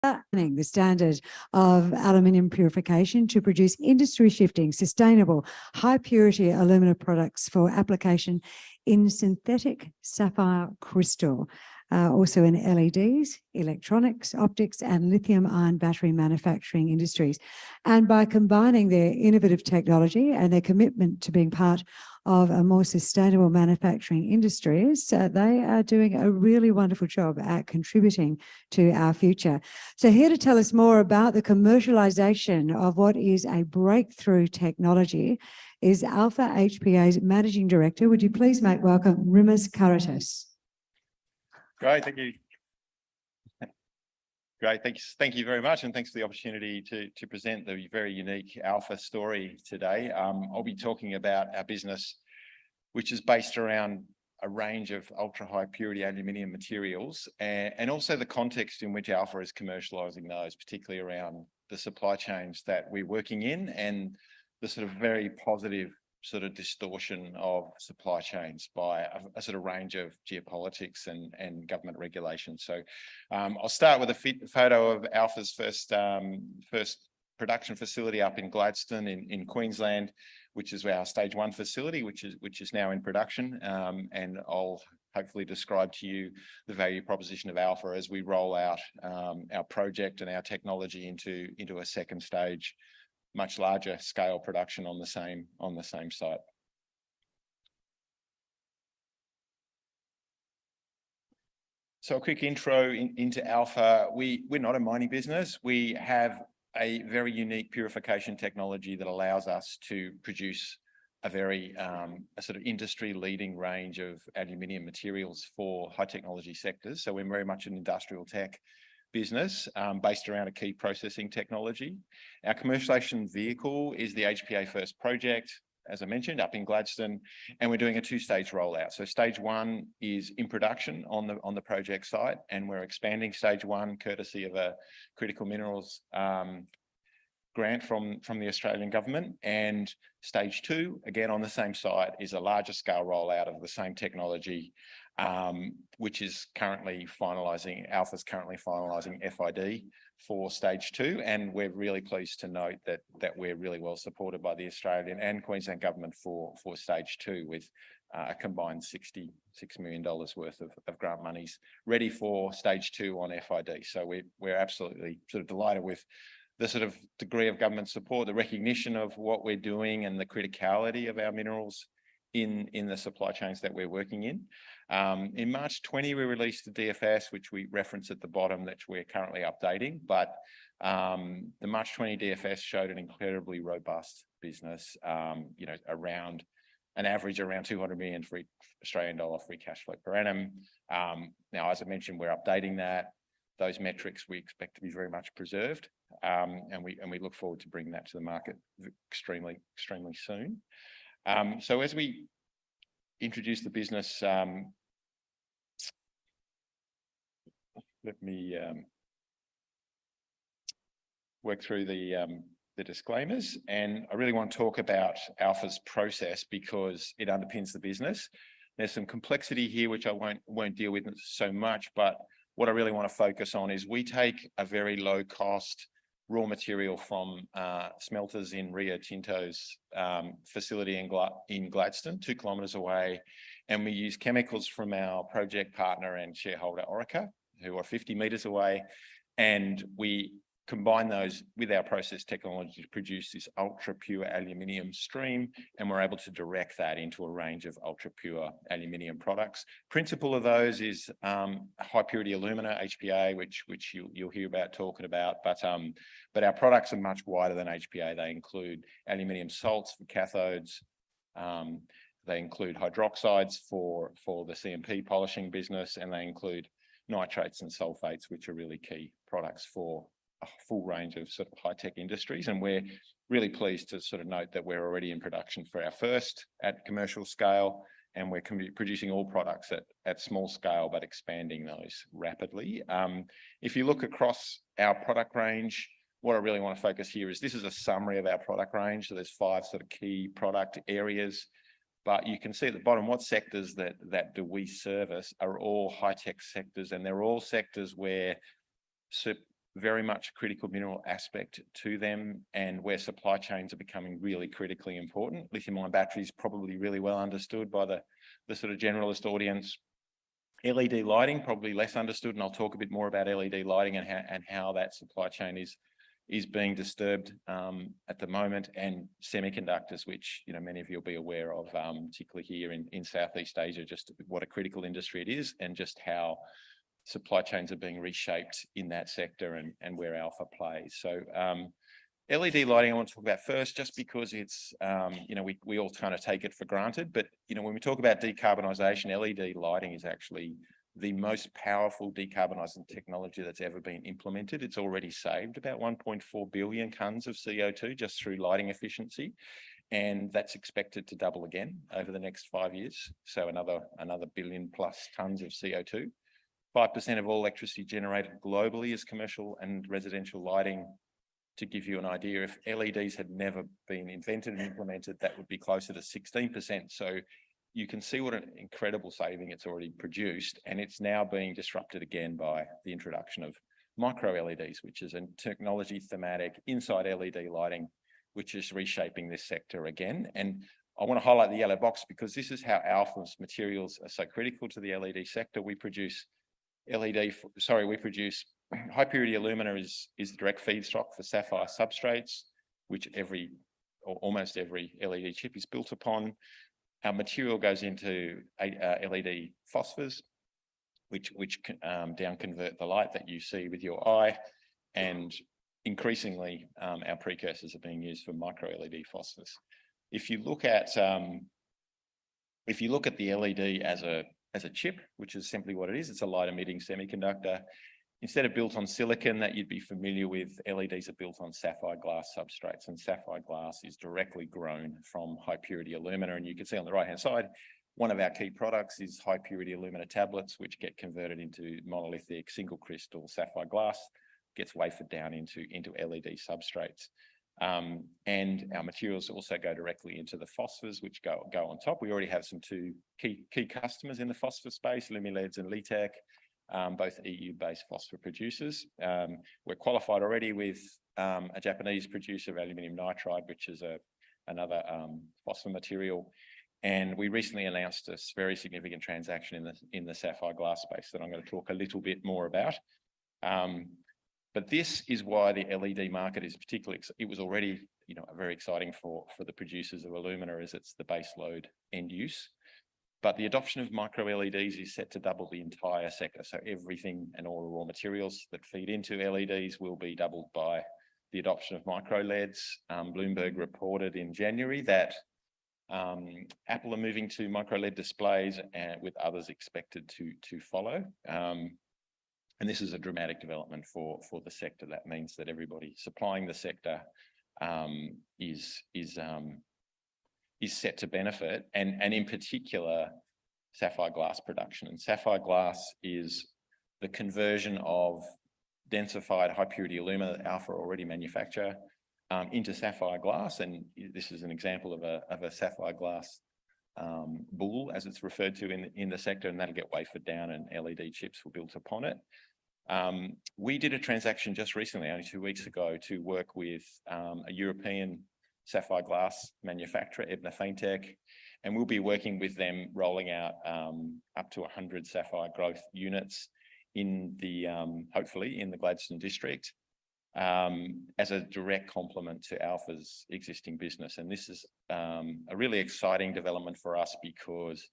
the standard of aluminium purification to produce industry-shifting, sustainable, high-purity alumina products for application in synthetic sapphire crystal, also in LEDs, electronics, optics, and lithium-ion battery manufacturing industries. And by combining their innovative technology and their commitment to being part of a more sustainable manufacturing industries, they are doing a really wonderful job at contributing to our future. So here to tell us more about the commercialization of what is a breakthrough technology is Alpha HPA's Managing Director. Would you please make welcome Rimas Kairaitis? Great, thank you. Great, thank you very much, and thanks for the opportunity to present the very unique Alpha story today. I'll be talking about our business, which is based around a range of ultra-high purity aluminium materials, and also the context in which Alpha is commercialising those, particularly around the supply chains that we're working in and the sort of very positive sort of distortion of supply chains by a sort of range of geopolitics and government regulations. So I'll start with a photo of Alpha's first production facility up in Gladstone in Queensland, which is our stage 1 facility, which is now in production. And I'll hopefully describe to you the value proposition of Alpha as we roll out our project and our technology into a second stage, much larger scale production on the same site. So a quick intro into Alpha. We're not a mining business. We have a very unique purification technology that allows us to produce a very a sort of industry leading range of aluminium materials for high technology sectors. So we're very much an industrial tech business based around a key processing technology. Our commercialization vehicle is the HPA First project, as I mentioned, up in Gladstone, and we're doing a 2-stage rollout. So stage 1 is in production on the project site, and we're expanding stage 1 courtesy of a critical minerals grant from the Australian government. And stage 2, again on the same site, is a larger scale rollout of the same technology, which is currently finalising. Alpha's currently finalising FID for stage 2, and we're really pleased to note that we're really well supported by the Australian and Queensland government for stage 2, with a combined $66 million worth of grant monies ready for stage 2 on FID. So we're absolutely sort of delighted with the sort of degree of government support, the recognition of what we're doing and the criticality of our minerals in the supply chains that we're working in. In March 20, we released the DFS, which we reference at the bottom, that we're currently updating. But the March 20 DFS showed an incredibly robust business, around an average around 200 million Australian dollar free cash flow per annum. Now, as I mentioned, we're updating that. Those metrics we expect to be very much preserved, and we look forward to bringing that to the market extremely soon. So as we introduce the business, let me work through the disclaimers. And I really want to talk about Alpha's process because it underpins the business. There's some complexity here which I won't deal with so much, but what I really want to focus on is we take a very low cost raw material from smelters in Rio Tinto's facility in Gladstone, 2 kilometres away, and we use chemicals from our project partner and shareholder Orica, who are 50 metres away, and we combine those with our process technology to produce this ultra pure aluminium stream, and we're able to direct that into a range of ultra pure aluminium products. Principle of those is high purity alumina, HPA, which you'll hear about talking about, but our products are much wider than HPA. They include aluminium salts for cathodes. They include hydroxides for the CMP polishing business, and they include nitrates and sulfates, which are really key products for a full range of sort of high-tech industries. And we're really pleased to sort of note that we're already in production for our first at commercial scale, and we're producing all products at small scale, but expanding those rapidly. If you look across our product range, what I really want to focus here is this is a summary of our product range. So there's 5 sort of key product areas, but you can see at the bottom what sectors that do we service are all high-tech sectors, and they're all sectors where very much critical mineral aspect to them, and where supply chains are becoming really critically important. Lithium-ion batteries probably really well understood by the sort of generalist audience. LED lighting probably less understood, and I'll talk a bit more about LED lighting and how that supply chain is being disturbed at the moment, and semiconductors, which many of you will be aware of, particularly here in Southeast Asia, just what a critical industry it is, and just how supply chains are being reshaped in that sector, and where Alpha plays. So LED lighting I want to talk about first, just because it's, we all kind of take it for granted, but when we talk about decarbonisation, LED lighting is actually the most powerful decarbonising technology that's ever been implemented. It's already saved about 1.4 billion tonnes of CO2 just through lighting efficiency, and that's expected to double again over the next 5 years. So another billion plus tonnes of CO2. 5% of all electricity generated globally is commercial and residential lighting. To give you an idea, if LEDs had never been invented and implemented, that would be closer to 16%. So you can see what an incredible saving it's already produced, and it's now being disrupted again by the introduction of micro LEDs, which is a technology thematic inside LED lighting, which is reshaping this sector again. And I want to highlight the yellow box because this is how Alpha's materials are so critical to the LED sector. We produce high purity alumina is the direct feedstock for sapphire substrates, which almost every LED chip is built upon. Our material goes into LED phosphors, which down convert the light that you see with your eye, and increasingly our precursors are being used for micro LED phosphors. If you look at the LED as a chip, which is simply what it is, it's a light emitting semiconductor. Instead of built on silicon that you'd be familiar with, LEDs are built on sapphire glass substrates, and sapphire glass is directly grown from high purity alumina. And you can see on the right hand side, one of our key products is high purity alumina tablets, which get converted into monolithic single crystal sapphire glass, gets wafered down into LED substrates. And our materials also go directly into the phosphors, which go on top. We already have some two key customers in the phosphor space, Lumileds and Litec, both EU-based phosphor producers. We're qualified already with a Japanese producer of aluminium nitride, which is another phosphor material. And we recently announced a very significant transaction in the sapphire glass space that I'm going to talk a little bit more about. But this is why the LED market is particularly, it was already very exciting for the producers of alumina, as it's the base load end use. But the adoption of micro LEDs is set to double the entire sector. So everything and all the raw materials that feed into LEDs will be doubled by the adoption of micro LEDs. Bloomberg reported in January that Apple are moving to micro LED displays, and with others expected to follow. And this is a dramatic development for the sector. That means that everybody supplying the sector is set to benefit, and in particular, sapphire glass production. And sapphire glass is the conversion of densified high purity alumina that Alpha already manufacture into sapphire glass. And this is an example of a sapphire glass bull, as it's referred to in the sector, and that'll get wafered down and LED chips were built upon it. We did a transaction just recently, only 2 weeks ago, to work with a European sapphire glass manufacturer, Ebna Faintech, and we'll be working with them rolling out up to 100 sapphire growth units in the hopefully in the Gladstone district as a direct complement to Alpha's existing business. And this is a really exciting development for us because,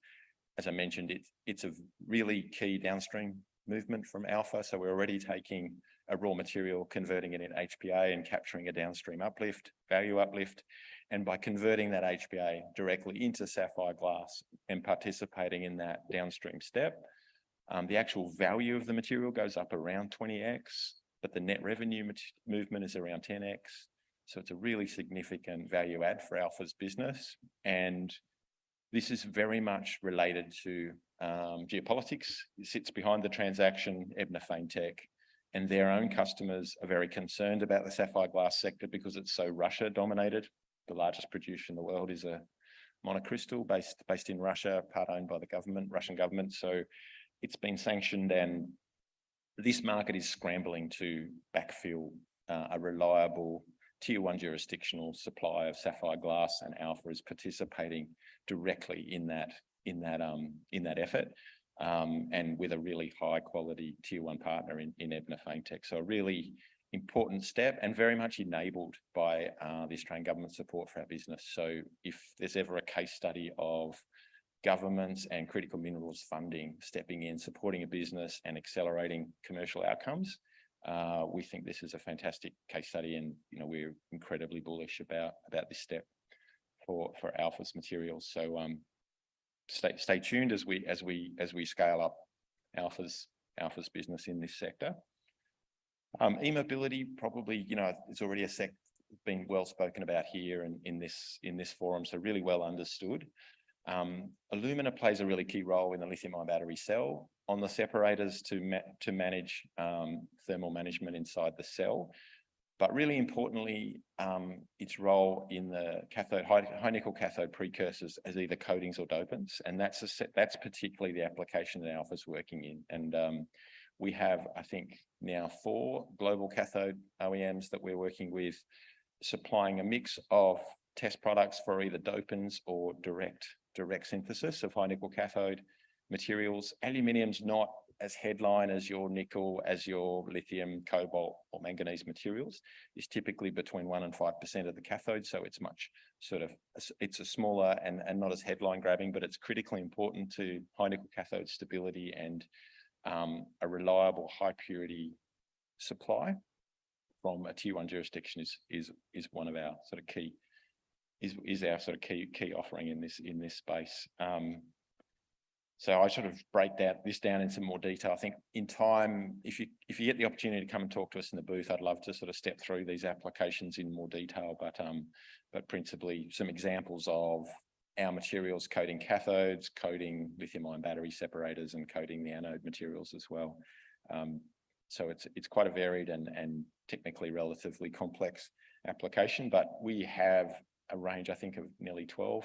as I mentioned, it's a really key downstream movement from Alpha. So we're already taking a raw material, converting it in HPA and capturing a downstream uplift, value uplift. And by converting that HPA directly into sapphire glass and participating in that downstream step, the actual value of the material goes up around 20x, but the net revenue movement is around 10x. So it's a really significant value add for Alpha's business. And this is very much related to geopolitics. It sits behind the transaction. Ebna Faintech and their own customers are very concerned about the sapphire glass sector because it's so Russia dominated. The largest producer in the world is a monocrystal based in Russia, part owned by the government, Russian government. So it's been sanctioned, and this market is scrambling to backfill a reliable tier 1 jurisdictional supply of sapphire glass, and Alpha is participating directly in that effort, and with a really high quality tier 1 partner in Ebner Faintech. So a really important step, and very much enabled by the Australian government support for our business. So if there's ever a case study of governments and critical minerals funding stepping in, supporting a business and accelerating commercial outcomes, we think this is a fantastic case study, and we're incredibly bullish about this step for Alpha's materials. So stay tuned as we scale up Alpha's business in this sector. E-mobility, probably, it's already a sector being well spoken about here and in this forum, so really well understood. Alumina plays a really key role in the lithium-ion battery cell, on the separators to manage thermal management inside the cell, but really importantly, its role in the high nickel cathode precursors as either coatings or dopants, and that's particularly the application that Alpha's working in. And we have, I think, now 4 global cathode OEMs that we're working with, supplying a mix of test products for either dopants or direct synthesis of high nickel cathode materials. Aluminium's not as headline as your nickel, as your lithium, cobalt or manganese materials. It's typically between 1% and 5% of the cathode, so it's much it's a smaller and not as headline grabbing, but it's critically important to high nickel cathode stability, and a reliable high purity supply from a tier 1 jurisdiction is one of our sort of key key offering in this space. So I sort of break this down in some more detail. I think in time, if you get the opportunity to come and talk to us in the booth, I'd love to sort of step through these applications in more detail, but principally some examples of our materials coating cathodes, coating lithium-ion battery separators, and coating the anode materials as well. So it's quite a varied and technically relatively complex application, but we have a range, I think, of nearly 12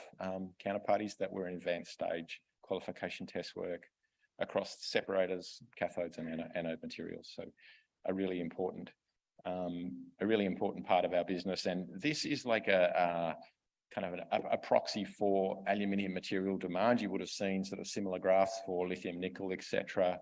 counterparties that we're in advanced stage qualification test work across separators, cathodes and anode materials. So a really important part of our business. And this is like a kind of a proxy for aluminium material demand. You would have seen sort of similar graphs for lithium, nickel, etc.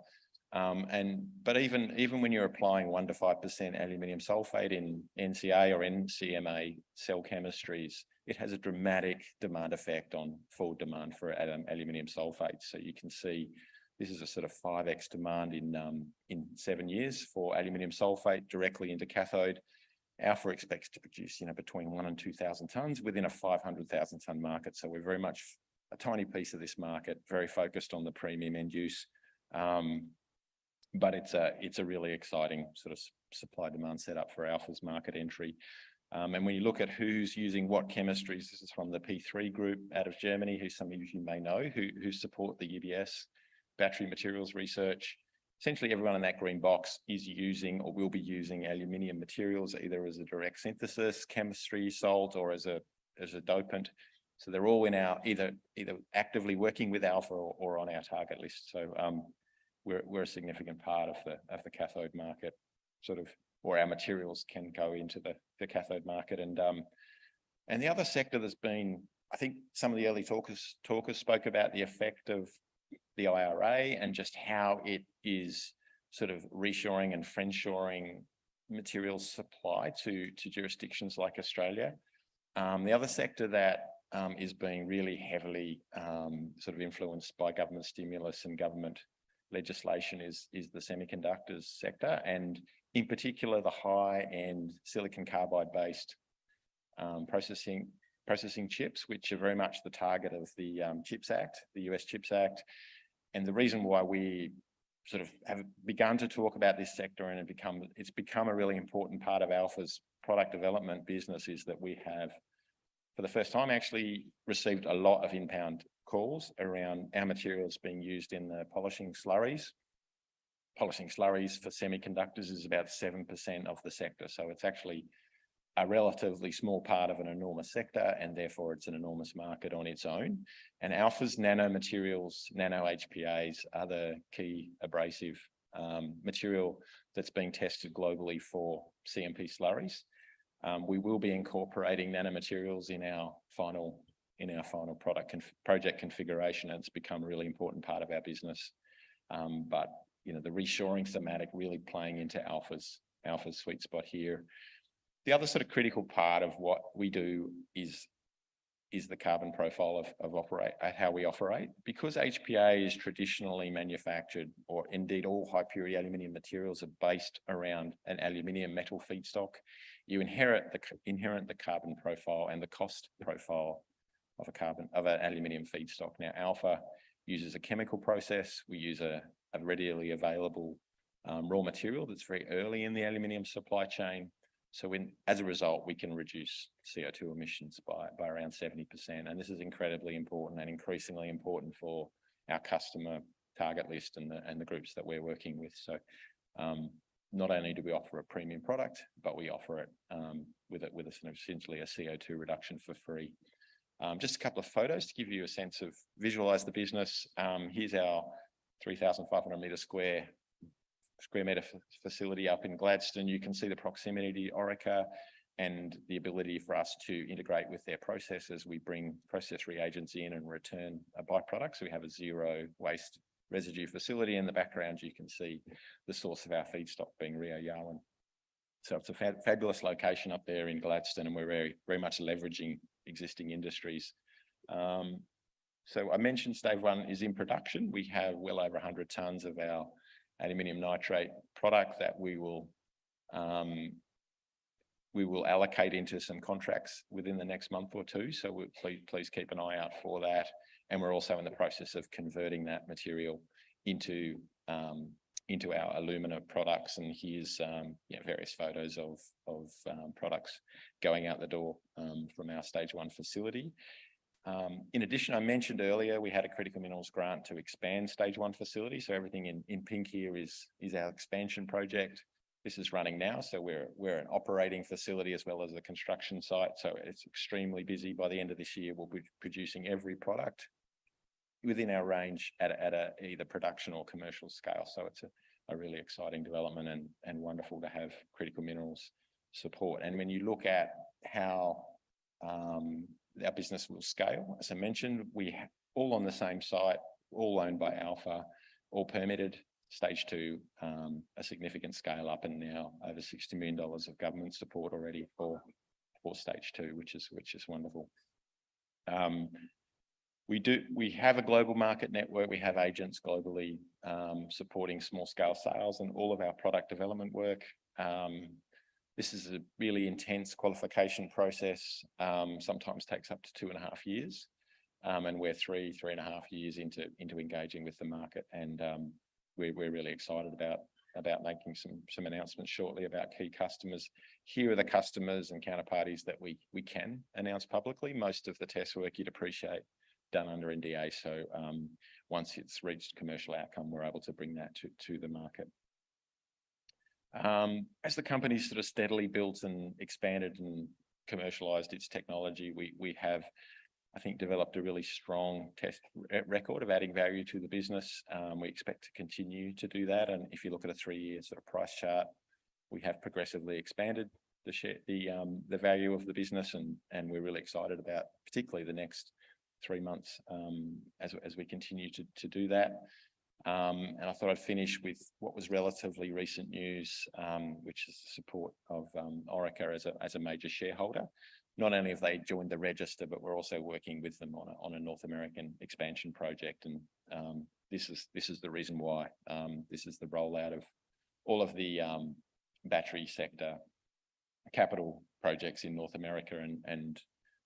But even when you're applying 1% to 5% aluminium sulfate in NCA or NCMA cell chemistries, it has a dramatic demand effect on forward demand for aluminium sulfate. So you can see this is a sort of 5x demand in 7 years for aluminium sulfate directly into cathode. Alpha expects to produce between 1,000 and 2,000 tonnes within a 500,000 tonne market. So we're very much a tiny piece of this market, very focused on the premium end use. But it's a really exciting sort of supply demand setup for Alpha's market entry. And when you look at who's using what chemistries, this is from the P3 group out of Germany, who some of you may know, who support the UBS battery materials research. Essentially everyone in that green box is using or will be using aluminium materials, either as a direct synthesis chemistry salt or as a dopant. So they're all in our either actively working with Alpha or on our target list. So we're a significant part of the cathode market, or our materials can go into the cathode market. And the other sector that's been, I think some of the early talkers spoke about the effect of the IRA and just how it is sort of reshoring and friendshoring materials supply to jurisdictions like Australia. The other sector that is being really heavily sort of influenced by government stimulus and government legislation is the semiconductors sector, and in particular the high-end silicon carbide-based processing chips, which are very much the target of the CHIPS Act, the US CHIPS Act. And the reason why we sort of have begun to talk about this sector and it's become a really important part of Alpha's product development business is that we have, for the first time, actually received a lot of inbound calls around our materials being used in the polishing slurries. Polishing slurries for semiconductors is about 7% of the sector. So it's actually a relatively small part of an enormous sector, and therefore it's an enormous market on its own. And Alpha's nanomaterials, nano HPAs, are the key abrasive material that's being tested globally for CMP slurries. We will be incorporating nanomaterials in our final project configuration, and it's become a really important part of our business. But you know, the reshoring thematic really playing into Alpha's sweet spot here. The other sort of critical part of what we do is the carbon profile of how we operate. Because HPA is traditionally manufactured, or indeed all high purity aluminium materials are based around an aluminium metal feedstock, you inherit the carbon profile and the cost profile of an aluminium feedstock. Now, Alpha uses a chemical process. We use a readily available raw material that's very early in the aluminium supply chain. So as a result, we can reduce CO2 emissions by around 70%. And this is incredibly important and increasingly important for our customer target list and the groups that we're working with. So not only do we offer a premium product, but we offer it with essentially a CO2 reduction for free. Just a couple of photos to give you a sense of, visualize the business. Here's our 3,500 square meter facility up in Gladstone. You can see the proximity to Orica and the ability for us to integrate with their processes. We bring process reagents in and return a byproduct. So we have a zero waste residue facility. In the background, you can see the source of our feedstock being Rio Yarwun. So it's a fabulous location up there in Gladstone, and we're very, very much leveraging existing industries. So I mentioned stage one is in production. We have well over 100 tonnes of our aluminium nitrate product that we will allocate into some contracts within the next month or two. So please keep an eye out for that. And we're also in the process of converting that material into our alumina products. And here's various photos of products going out the door from our stage one facility. In addition, I mentioned earlier, we had a critical minerals grant to expand stage one facility. So everything in pink here is our expansion project. This is running now. So we're an operating facility as well as a construction site. So it's extremely busy. By the end of this year, we'll be producing every product within our range at either production or commercial scale. So it's a really exciting development and wonderful to have critical minerals support. And when you look at how our business will scale, as I mentioned, we all on the same site, all owned by Alpha, all permitted. Stage two, a significant scale up, and now over $60 million of government support already for stage two, which is wonderful. We have a global market network. We have agents globally supporting small scale sales and all of our product development work. This is a really intense qualification process, sometimes takes up to 2.5 years. And we're 3.5 years into engaging with the market. And we're really excited about making some announcements shortly about key customers. Here are the customers and counterparties that we can announce publicly. Most of the test work, you'd appreciate, done under NDA. So once it's reached commercial outcome, we're able to bring that to the market. As the company sort of steadily built and expanded and commercialized its technology, we have, I think, developed a really strong test record of adding value to the business. We expect to continue to do that. And if you look at a 3-year sort of price chart, we have progressively expanded the value of the business, and we're really excited about particularly the next 3 months as we continue to do that. And I thought I'd finish with what was relatively recent news, which is the support of Orica as a major shareholder. Not only have they joined the register, but we're also working with them on a North American expansion project. And this is the reason why. This is the rollout of all of the battery sector capital projects in North America, and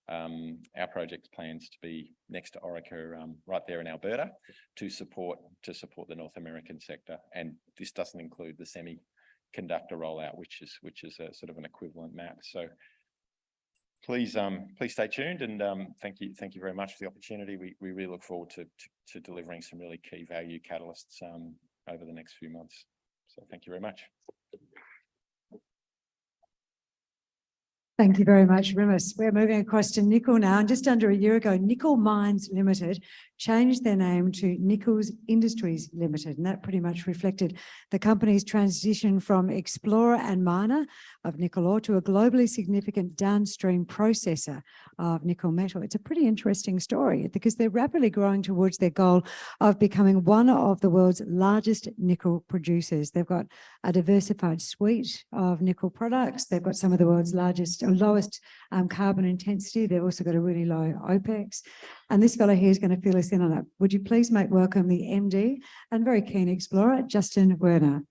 our project plans to be next to Orica right there in Alberta to support the North American sector. And this doesn't include the semiconductor rollout, which is a sort of an equivalent map. So please stay tuned, and thank you very much for the opportunity. We really look forward to delivering some really key value catalysts over the next few months. So thank you very much. Thank you very much, Rimas. We're moving across to nickel now. And just under a year ago, Nickel Mines Limited changed their name to Nickel Industries Ltd, and that pretty much reflected the company's transition from explorer and miner of nickel ore to a globally significant downstream processor of nickel metal. It's a pretty interesting story because they're rapidly growing towards their goal of becoming one of the world's largest nickel producers. They've got a diversified suite of nickel products. They've got some of the world's largest or lowest carbon intensity. They've also got a really low OPEX. And this fellow here is going to fill us in on it. Would you please make welcome the MD and very keen explorer, Justin Werner.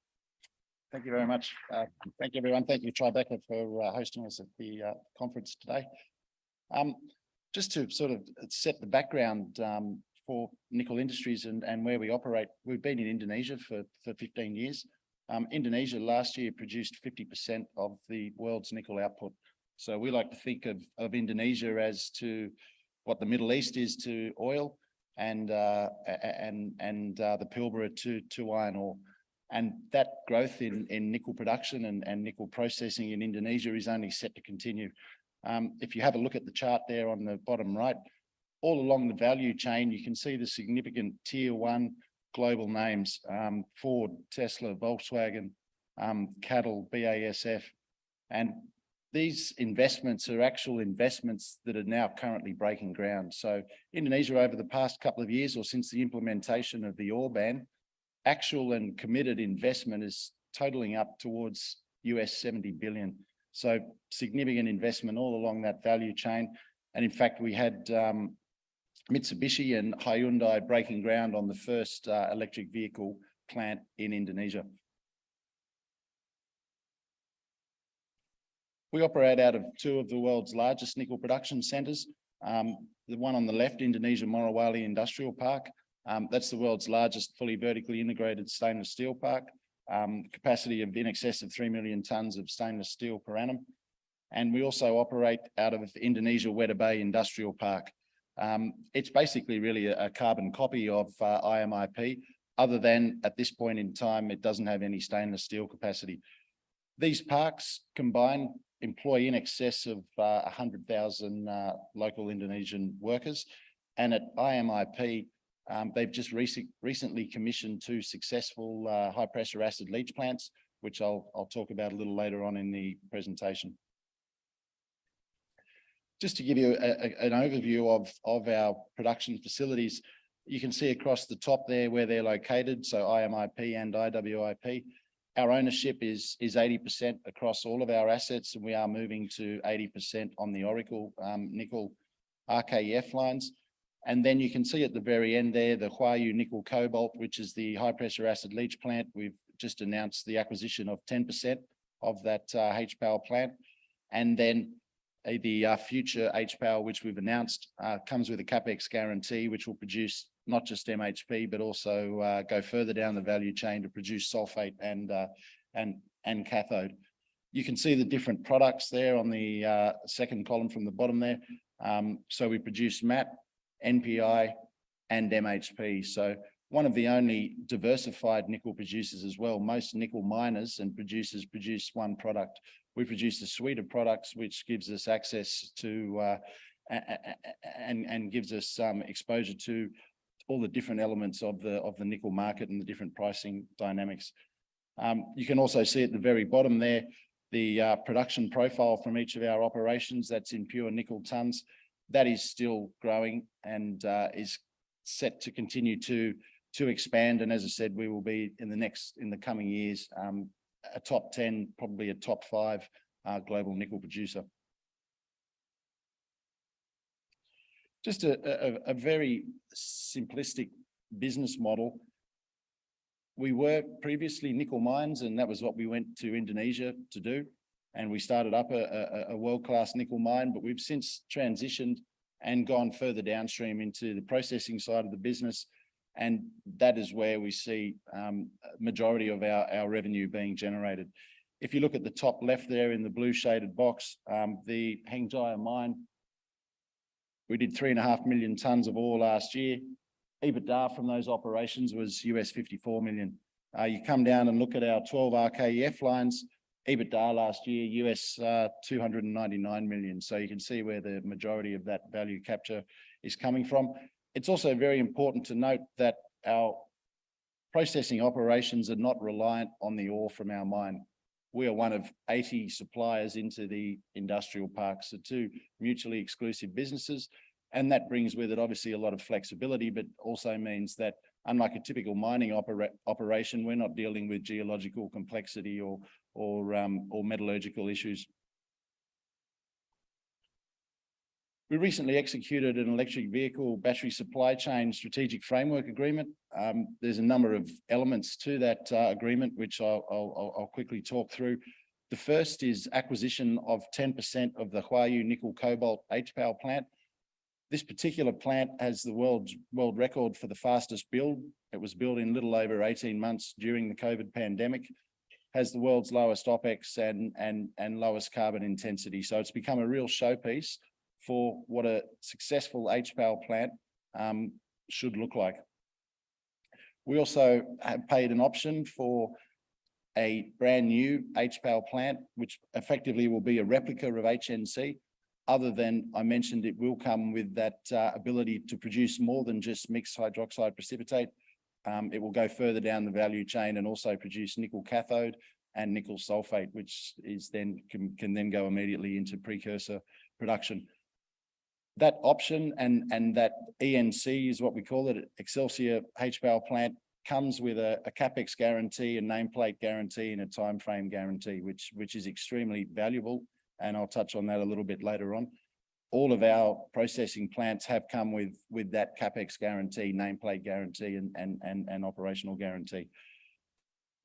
Thank you very much. Thank you, everyone. Thank you, Tribeca, for hosting us at the conference today. Just to sort of set the background for Nickel Industries and where we operate, we've been in Indonesia for 15 years. Indonesia last year produced 50% of the world's nickel output. So we like to think of Indonesia as to what the Middle East is to oil and the Pilbara to iron ore. And that growth in nickel production and nickel processing in Indonesia is only set to continue. If you have a look at the chart there on the bottom right, all along the value chain, you can see the significant tier one global names, Ford, Tesla, Volkswagen, Cattle, BASF. And these investments are actual investments that are now currently breaking ground. So Indonesia, over the past couple of years or since the implementation of the ore ban, actual and committed investment is totaling up towards US$70 billion. So significant investment all along that value chain. And in fact, we had Mitsubishi and Hyundai breaking ground on the first electric vehicle plant in Indonesia. We operate out of two of the world's largest nickel production centres. The one on the left, Indonesia Morowali Industrial Park. That's the world's largest fully vertically integrated stainless steel park. Capacity of in excess of 3 million tonnes of stainless steel per annum. And we also operate out of Indonesia Weda Bay Industrial Park. It's basically really a carbon copy of IMIP, other than at this point in time, it doesn't have any stainless steel capacity. These parks combined employ in excess of 100,000 local Indonesian workers. And at IMIP, they've just recently commissioned two successful high pressure acid leach plants, which I'll talk about a little later on in the presentation. Just to give you an overview of our production facilities, you can see across the top there where they're located, so IMIP and IWIP. Our ownership is 80% across all of our assets, and we are moving to 80% on the Oracle nickel RKEF lines. And then you can see at the very end there, the Huayu Nickel Cobalt, which is the high pressure acid leach plant. We've just announced the acquisition of 10% of that HPAL plant. And then the future HPAL, which we've announced, comes with a CapEx guarantee, which will produce not just MHP, but also go further down the value chain to produce sulfate and cathode. You can see the different products there on the second column from the bottom there. So we produce MAT, NPI, and MHP. So one of the only diversified nickel producers as well. Most nickel miners and producers produce one product. We produce a suite of products which gives us access to and gives us exposure to all the different elements of the nickel market and the different pricing dynamics. You can also see at the very bottom there the production profile from each of our operations. That's in pure nickel tonnes. That is still growing and is set to continue to expand. And as I said, we will be in the coming years a top 10, probably a top 5 global nickel producer. Just a very simplistic business model. We were previously nickel mines, and that was what we went to Indonesia to do. And we started up a world-class nickel mine, but we've since transitioned and gone further downstream into the processing side of the business. And that is where we see majority of our revenue being generated. If you look at the top left there in the blue shaded box, the Hengjaya mine, we did 3.5 million tonnes of ore last year. EBITDA from those operations was US$54 million. You come down and look at our 12 RKEF lines, EBITDA last year, US$299 million. So you can see where the majority of that value capture is coming from. It's also very important to note that our processing operations are not reliant on the ore from our mine. We are one of 80 suppliers into the industrial parks, so two mutually exclusive businesses. And that brings with it obviously a lot of flexibility, but also means that unlike a typical mining operation, we're not dealing with geological complexity or metallurgical issues. We recently executed an electric vehicle battery supply chain strategic framework agreement. There's a number of elements to that agreement, which I'll quickly talk through. The first is acquisition of 10% of the Huayu nickel cobalt HPAL plant. This particular plant has the world record for the fastest build. It was built in a little over 18 months during the COVID pandemic, has the world's lowest OPEX and lowest carbon intensity. So it's become a real showpiece for what a successful HPAL plant should look like. We also have paid an option for a brand new HPAL plant, which effectively will be a replica of HNC. Other than I mentioned, it will come with that ability to produce more than just mixed hydroxide precipitate. It will go further down the value chain and also produce nickel cathode and nickel sulfate, which is then can then go immediately into precursor production. That option and that ENC is what we call it, Excelsior HPAL plant, comes with a capex guarantee, a nameplate guarantee, and a timeframe guarantee, which is extremely valuable. And I'll touch on that a little bit later on. All of our processing plants have come with that capex guarantee, nameplate guarantee, and operational guarantee.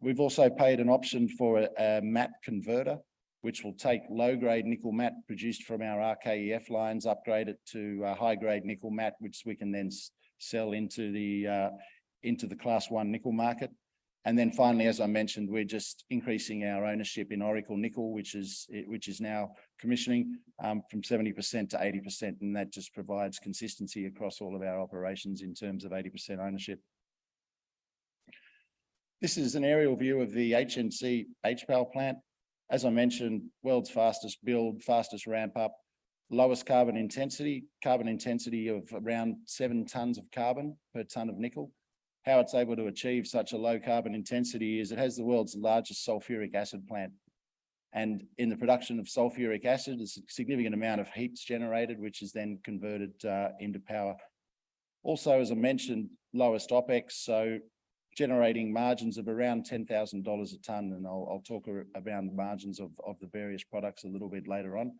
We've also paid an option for a matte converter, which will take low-grade nickel matte produced from our RKEF lines, upgrade it to high-grade nickel matte, which we can then sell into the Class 1 nickel market. And then finally, as I mentioned, we're just increasing our ownership in Oracle Nickel, which is now commissioning from 70% to 80%, and that just provides consistency across all of our operations in terms of 80% ownership. This is an aerial view of the HNC HPAL plant. As I mentioned, world's fastest build, fastest ramp up, lowest carbon intensity of around 7 tons of carbon per ton of nickel. How it's able to achieve such a low carbon intensity is it has the world's largest sulfuric acid plant. And in the production of sulfuric acid, there's a significant amount of heat's generated, which is then converted into power. Also, as I mentioned, lowest OPEX, so generating margins of around $10,000 a tonne, and I'll talk about the margins of the various products a little bit later on.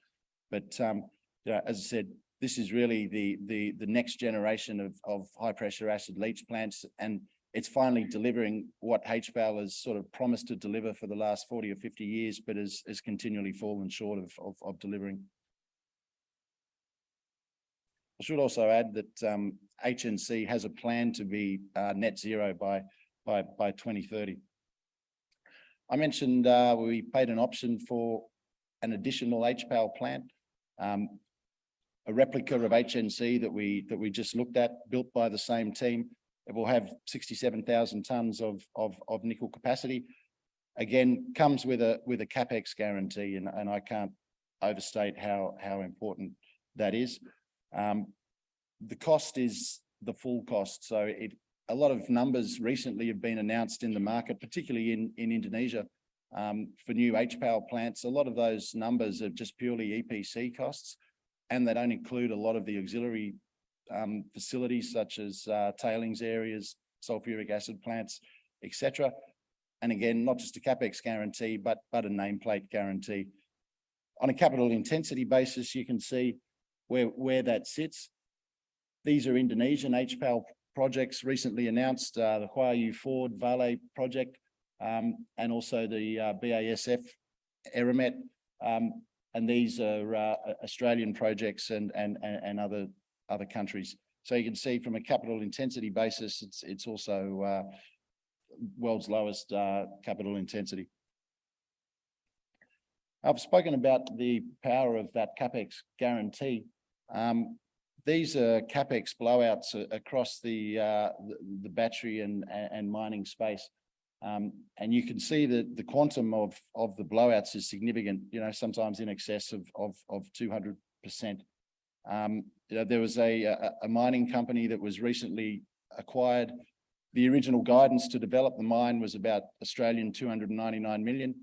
But as I said, this is really the next generation of high pressure acid leach plants, and it's finally delivering what HPAL has sort of promised to deliver for the last 40 or 50 years, but has continually fallen short of delivering. I should also add that HNC has a plan to be net zero by 2030. I mentioned we paid an option for an additional HPAL plant, a replica of HNC that we just looked at, built by the same team. It will have 67,000 tonnes of nickel capacity. Again, comes with a capex guarantee, and I can't overstate how important that is. The cost is the full cost, so a lot of numbers recently have been announced in the market, particularly in Indonesia, for new HPAL plants. A lot of those numbers are just purely EPC costs, and they don't include a lot of the auxiliary facilities such as tailings areas, sulfuric acid plants, etc. And again, not just a capex guarantee, but a nameplate guarantee. On a capital intensity basis, you can see where that sits. These are Indonesian HPAL projects recently announced, the Huayu Ford Vale project, and also the BASF Eramet. And these are Australian projects and other countries. So you can see from a capital intensity basis, it's also world's lowest capital intensity. I've spoken about the power of that capex guarantee. These are capex blowouts across the battery and mining space. And you can see that the quantum of the blowouts is significant, sometimes in excess of 200%. There was a mining company that was recently acquired. The original guidance to develop the mine was about Australian 299 million.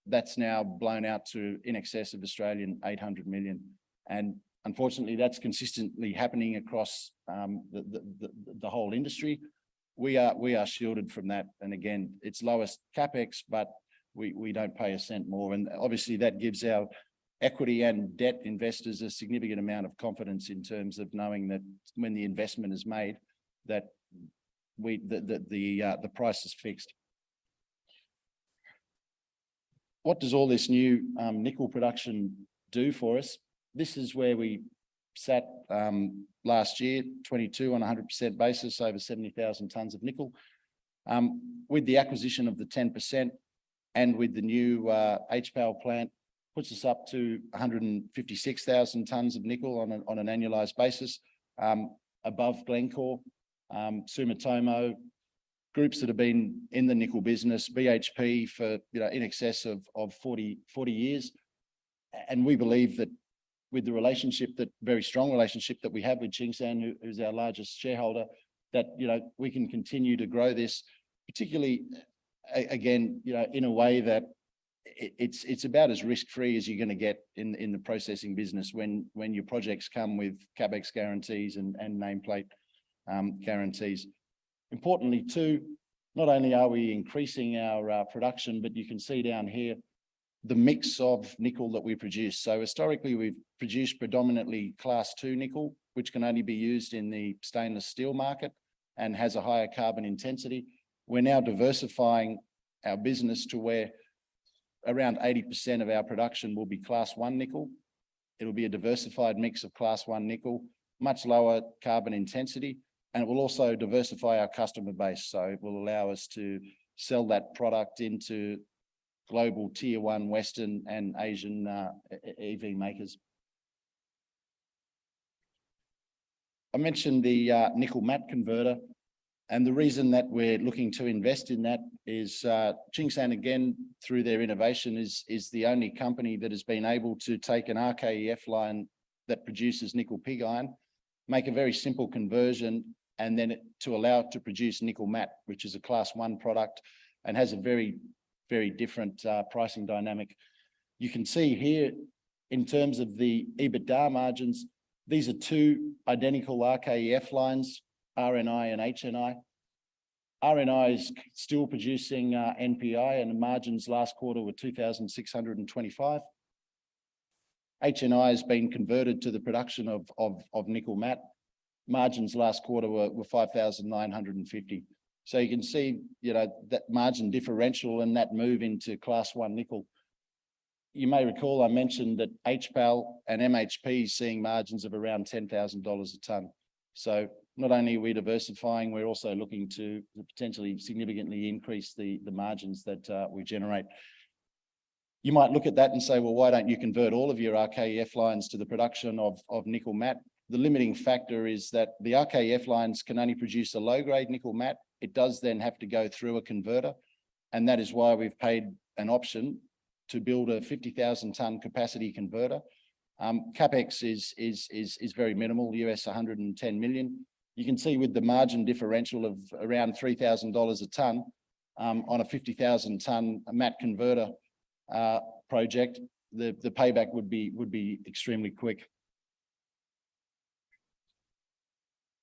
That's now blown out to in excess of Australian 800 million. And unfortunately, that's consistently happening across the whole industry. We are shielded from that. And again, it's lowest CapEx, but we don't pay a cent more. And obviously that gives our equity and debt investors a significant amount of confidence in terms of knowing that when the investment is made, that the price is fixed. What does all this new nickel production do for us? This is where we sat last year, 22 on a 100% basis, over 70,000 tonnes of nickel. With the acquisition of the 10% and with the new HPAL plant, puts us up to 156,000 tonnes of nickel on an annualised basis, above Glencore, Sumitomo, groups that have been in the nickel business, BHP for in excess of 40 years. And we believe that with the relationship, that very strong relationship that we have with Tsingshan, who's our largest shareholder, that we can continue to grow this, particularly again, in a way that it's about as risk-free as you're going to get in the processing business when your projects come with CapEx guarantees and nameplate guarantees. Importantly too, not only are we increasing our production, but you can see down here the mix of nickel that we produce. So historically, we've produced predominantly class 2 nickel, which can only be used in the stainless steel market and has a higher carbon intensity. We're now diversifying our business to where around 80% of our production will be class 1 nickel. It'll be a diversified mix of class 1 nickel, much lower carbon intensity, and it will also diversify our customer base. So it will allow us to sell that product into global tier 1 Western and Asian EV makers. I mentioned the nickel matte converter, and the reason that we're looking to invest in that is Tsingshan, again, through their innovation, is the only company that has been able to take an RKEF line that produces nickel pig iron, make a very simple conversion, and then to allow it to produce nickel matte, which is a class 1 product and has a very, very different pricing dynamic. You can see here, in terms of the EBITDA margins, these are two identical RKEF lines, RNI and HNI. RNI is still producing NPI, and the margins last quarter were 2,625. HNI has been converted to the production of nickel matte. Margins last quarter were 5,950. So you can see, that margin differential and that move into class 1 nickel. You may recall I mentioned that HPAL and MHP is seeing margins of around $10,000 a tonne. So not only are we diversifying, we're also looking to potentially significantly increase the margins that we generate. You might look at that and say, well, why don't you convert all of your RKEF lines to the production of nickel matte? The limiting factor is that the RKEF lines can only produce a low-grade nickel matte. It does then have to go through a converter, and that is why we've paid an option to build a 50,000 tonne capacity converter. CapEx is very minimal, US 110 million. You can see with the margin differential of around $3,000 a tonne on a 50,000 tonne matte converter project, the payback would be extremely quick.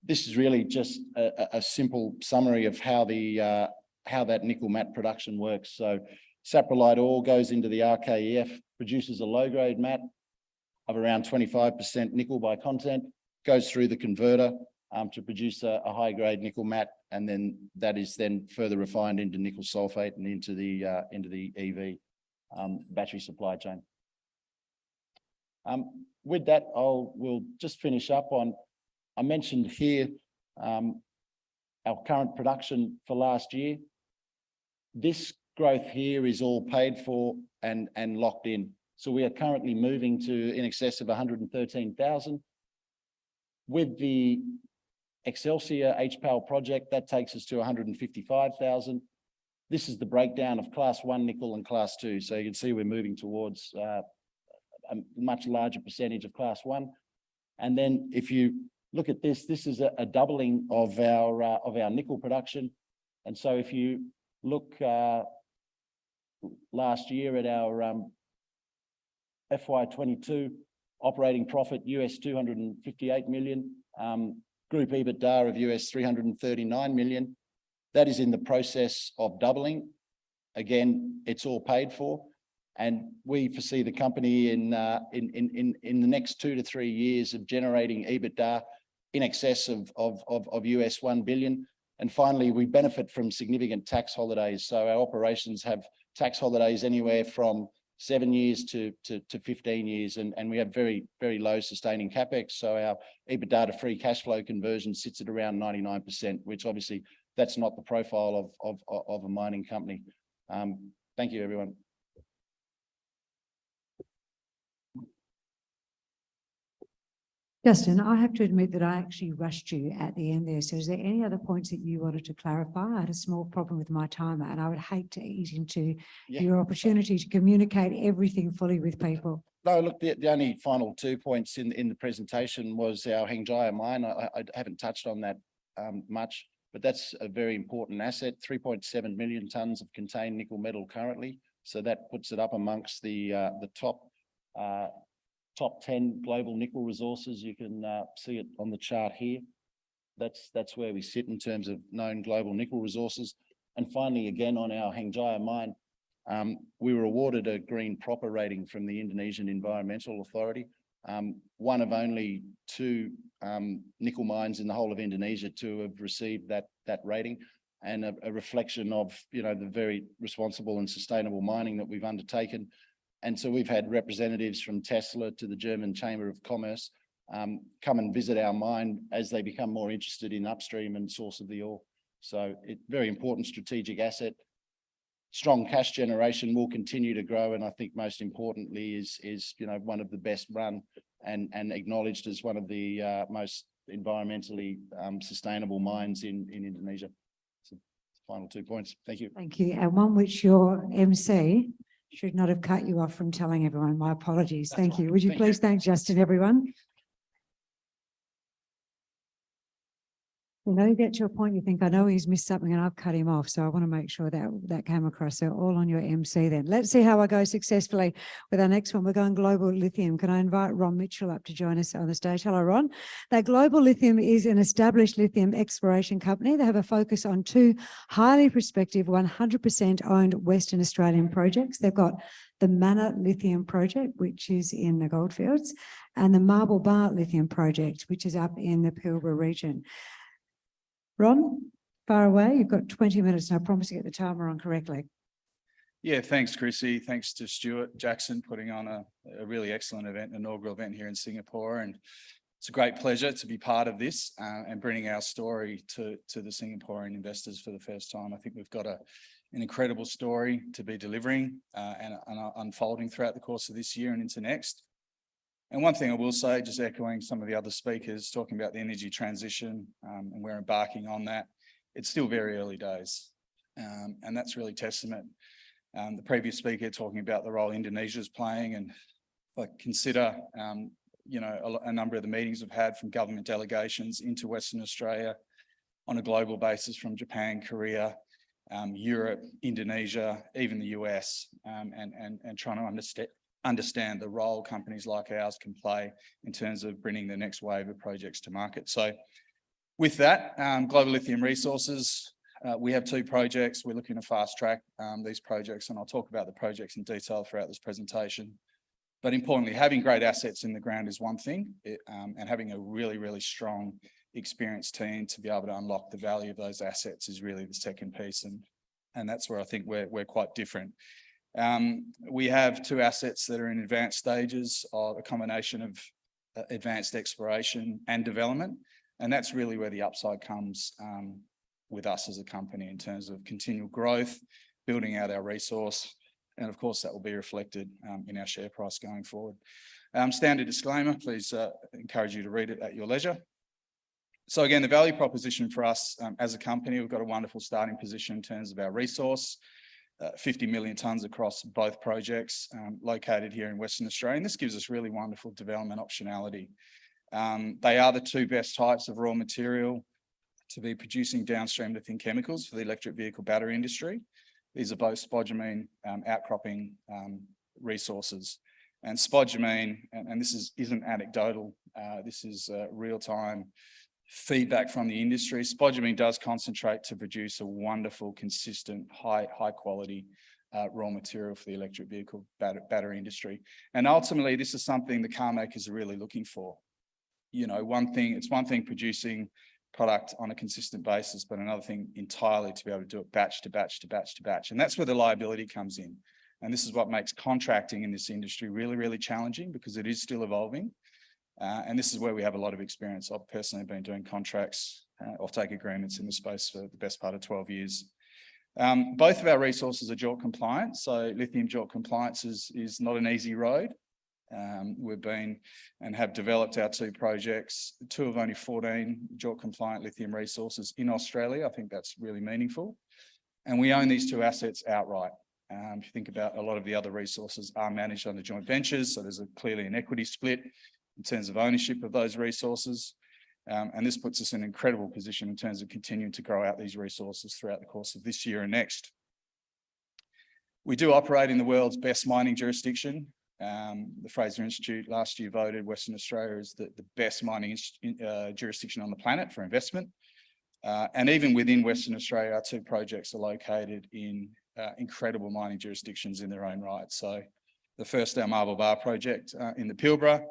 This is really just a simple summary of how that nickel matte production works. So saprolite ore goes into the RKEF, produces a low-grade matte of around 25% nickel by content, goes through the converter to produce a high-grade nickel matte, and then that is then further refined into nickel sulfate and into the EV battery supply chain. With that, we'll just finish up on. I mentioned here our current production for last year. This growth here is all paid for and locked in. So we are currently moving to in excess of 113,000. With the Excelsior HPAL project, that takes us to 155,000. This is the breakdown of class 1 nickel and class 2. So you can see we're moving towards a much larger percentage of class 1. And then if you look at this, this is a doubling of our nickel production. And so if you look last year at our FY22 operating profit US 258 million, group EBITDA of US 339 million. That is in the process of doubling. Again, it's all paid for. And we foresee the company in the next 2 to 3 years of generating EBITDA in excess of US 1 billion. And finally, we benefit from significant tax holidays. So our operations have tax holidays anywhere from 7 years to 15 years. And we have very, very low sustaining CapEx. So our EBITDA to free cash flow conversion sits at around 99%, which obviously that's not the profile of a mining company. Thank you, everyone. Justin, I have to admit that I actually rushed you at the end there. So is there any other points that you wanted to clarify? I had a small problem with my timer and I would hate to eat into your opportunity to communicate everything fully with people. No, look, the only final 2 points in the presentation was our Hengjaya mine. I haven't touched on that much, but that's a very important asset, 3.7 million tonnes of contained nickel metal currently. So that puts it up amongst the top 10 global nickel resources. You can see it on the chart here. That's where we sit in terms of known global nickel resources. And finally, again, on our Hengjaya mine, we were awarded a Green Proper rating from the Indonesian Environmental Authority, one of only 2 nickel mines in the whole of Indonesia to have received that rating, and a reflection of, you know, the very responsible and sustainable mining that we've undertaken. And so we've had representatives from Tesla to the German Chamber of Commerce come and visit our mine as they become more interested in upstream and source of the ore. So it's very important strategic asset. Strong cash generation will continue to grow, and I think most importantly is you know, one of the best run and acknowledged as one of the most environmentally sustainable mines in Indonesia. So final 2 points. Thank you. Thank you. And one which your MC should not have cut you off from telling everyone. My apologies. Thank you. Would you please thank Justin, everyone? You know, you get to a point you think, I know he's missed something and I've cut him off. So I want to make sure that that came across. So all on your MC then. Let's see how I go successfully with our next one. We're going Global Lithium. Can I invite Ron Mitchell up to join us on the stage? Hello, Ron. Now, Global Lithium is an established lithium exploration company. They have a focus on 2 highly prospective, 100% owned Western Australian projects. They've got the Mana Lithium project, which is in the Goldfields, and the Marble Bar Lithium project, which is up in the Pilbara region. Ron, far away. You've got 20 minutes and I promise to get the timer on correctly. Yeah, thanks, Chrissy. Thanks to Stuart Jackson putting on a really excellent event, inaugural event here in Singapore. And it's a great pleasure to be part of this and bringing our story to the Singaporean investors for the first time. I think we've got an incredible story to be delivering and unfolding throughout the course of this year and into next. And one thing I will say, just echoing some of the other speakers talking about the energy transition, and we're embarking on that, it's still very early days. And that's really testament. The previous speaker talking about the role Indonesia is playing, and if I consider, you know, a number of the meetings we've had from government delegations into Western Australia on a global basis from Japan, Korea, Europe, Indonesia, even the US, and trying to understand the role companies like ours can play in terms of bringing the next wave of projects to market. So with that, Global Lithium Resources, we have 2 projects. We're looking to fast track these projects, and I'll talk about the projects in detail throughout this presentation. But importantly, having great assets in the ground is one thing, and having a really, really strong, experienced team to be able to unlock the value of those assets is really the second piece, and that's where I think we're quite different. We have 2 assets that are in advanced stages of a combination of advanced exploration and development. And that's really where the upside comes with us as a company in terms of continual growth, building out our resource. And of course, that will be reflected in our share price going forward. Standard disclaimer, please encourage you to read it at your leisure. So again, the value proposition for us as a company, we've got a wonderful starting position in terms of our resource. 50 million tonnes across both projects located here in Western Australia. And this gives us really wonderful development optionality. They are the two best types of raw material to be producing downstream lithium chemicals for the electric vehicle battery industry. These are both spodumene outcropping resources. And spodumene, and this isn't anecdotal, this is real-time feedback from the industry. Spodumene does concentrate to produce a wonderful, consistent, high quality raw material for the electric vehicle battery industry. And ultimately, this is something the car makers are really looking for. You know, it's one thing producing product on a consistent basis, but another thing entirely to be able to do it batch to batch to batch to batch. And that's where the liability comes in. And this is what makes contracting in this industry really, really challenging, because it is still evolving. And this is where we have a lot of experience. I've personally been doing contracts, offtake agreements in the space for the best part of 12 years. Both of our resources are JORC compliant. So lithium JORC compliance is not an easy road. We've been and have developed our two projects, two of only 14 JORC compliant lithium resources in Australia. I think that's really meaningful. And we own these two assets outright. If you think about, a lot of the other resources are managed under joint ventures. So there's clearly an equity split in terms of ownership of those resources. And this puts us in an incredible position in terms of continuing to grow out these resources throughout the course of this year and next. We do operate in the world's best mining jurisdiction. The Fraser Institute last year voted Western Australia as the best mining jurisdiction on the planet for investment. And even within Western Australia, our two projects are located in incredible mining jurisdictions in their own right. So the first, our Marble Bar project in the Pilbara,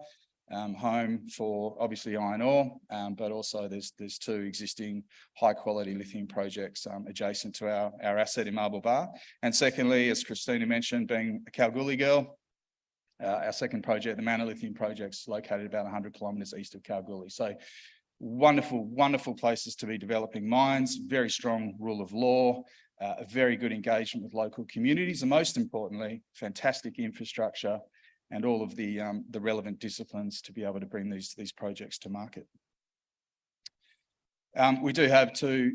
home for obviously iron ore, but also there's two existing high quality lithium projects adjacent to our asset in Marble Bar. And secondly, as Christina mentioned, being a Kalgoorlie girl, our second project, the Mana Lithium project's located about 100 kilometres east of Kalgoorlie. So wonderful, wonderful places to be developing mines, very strong rule of law, a very good engagement with local communities, and most importantly, fantastic infrastructure and all of the relevant disciplines to be able to bring these projects to market. We do have two,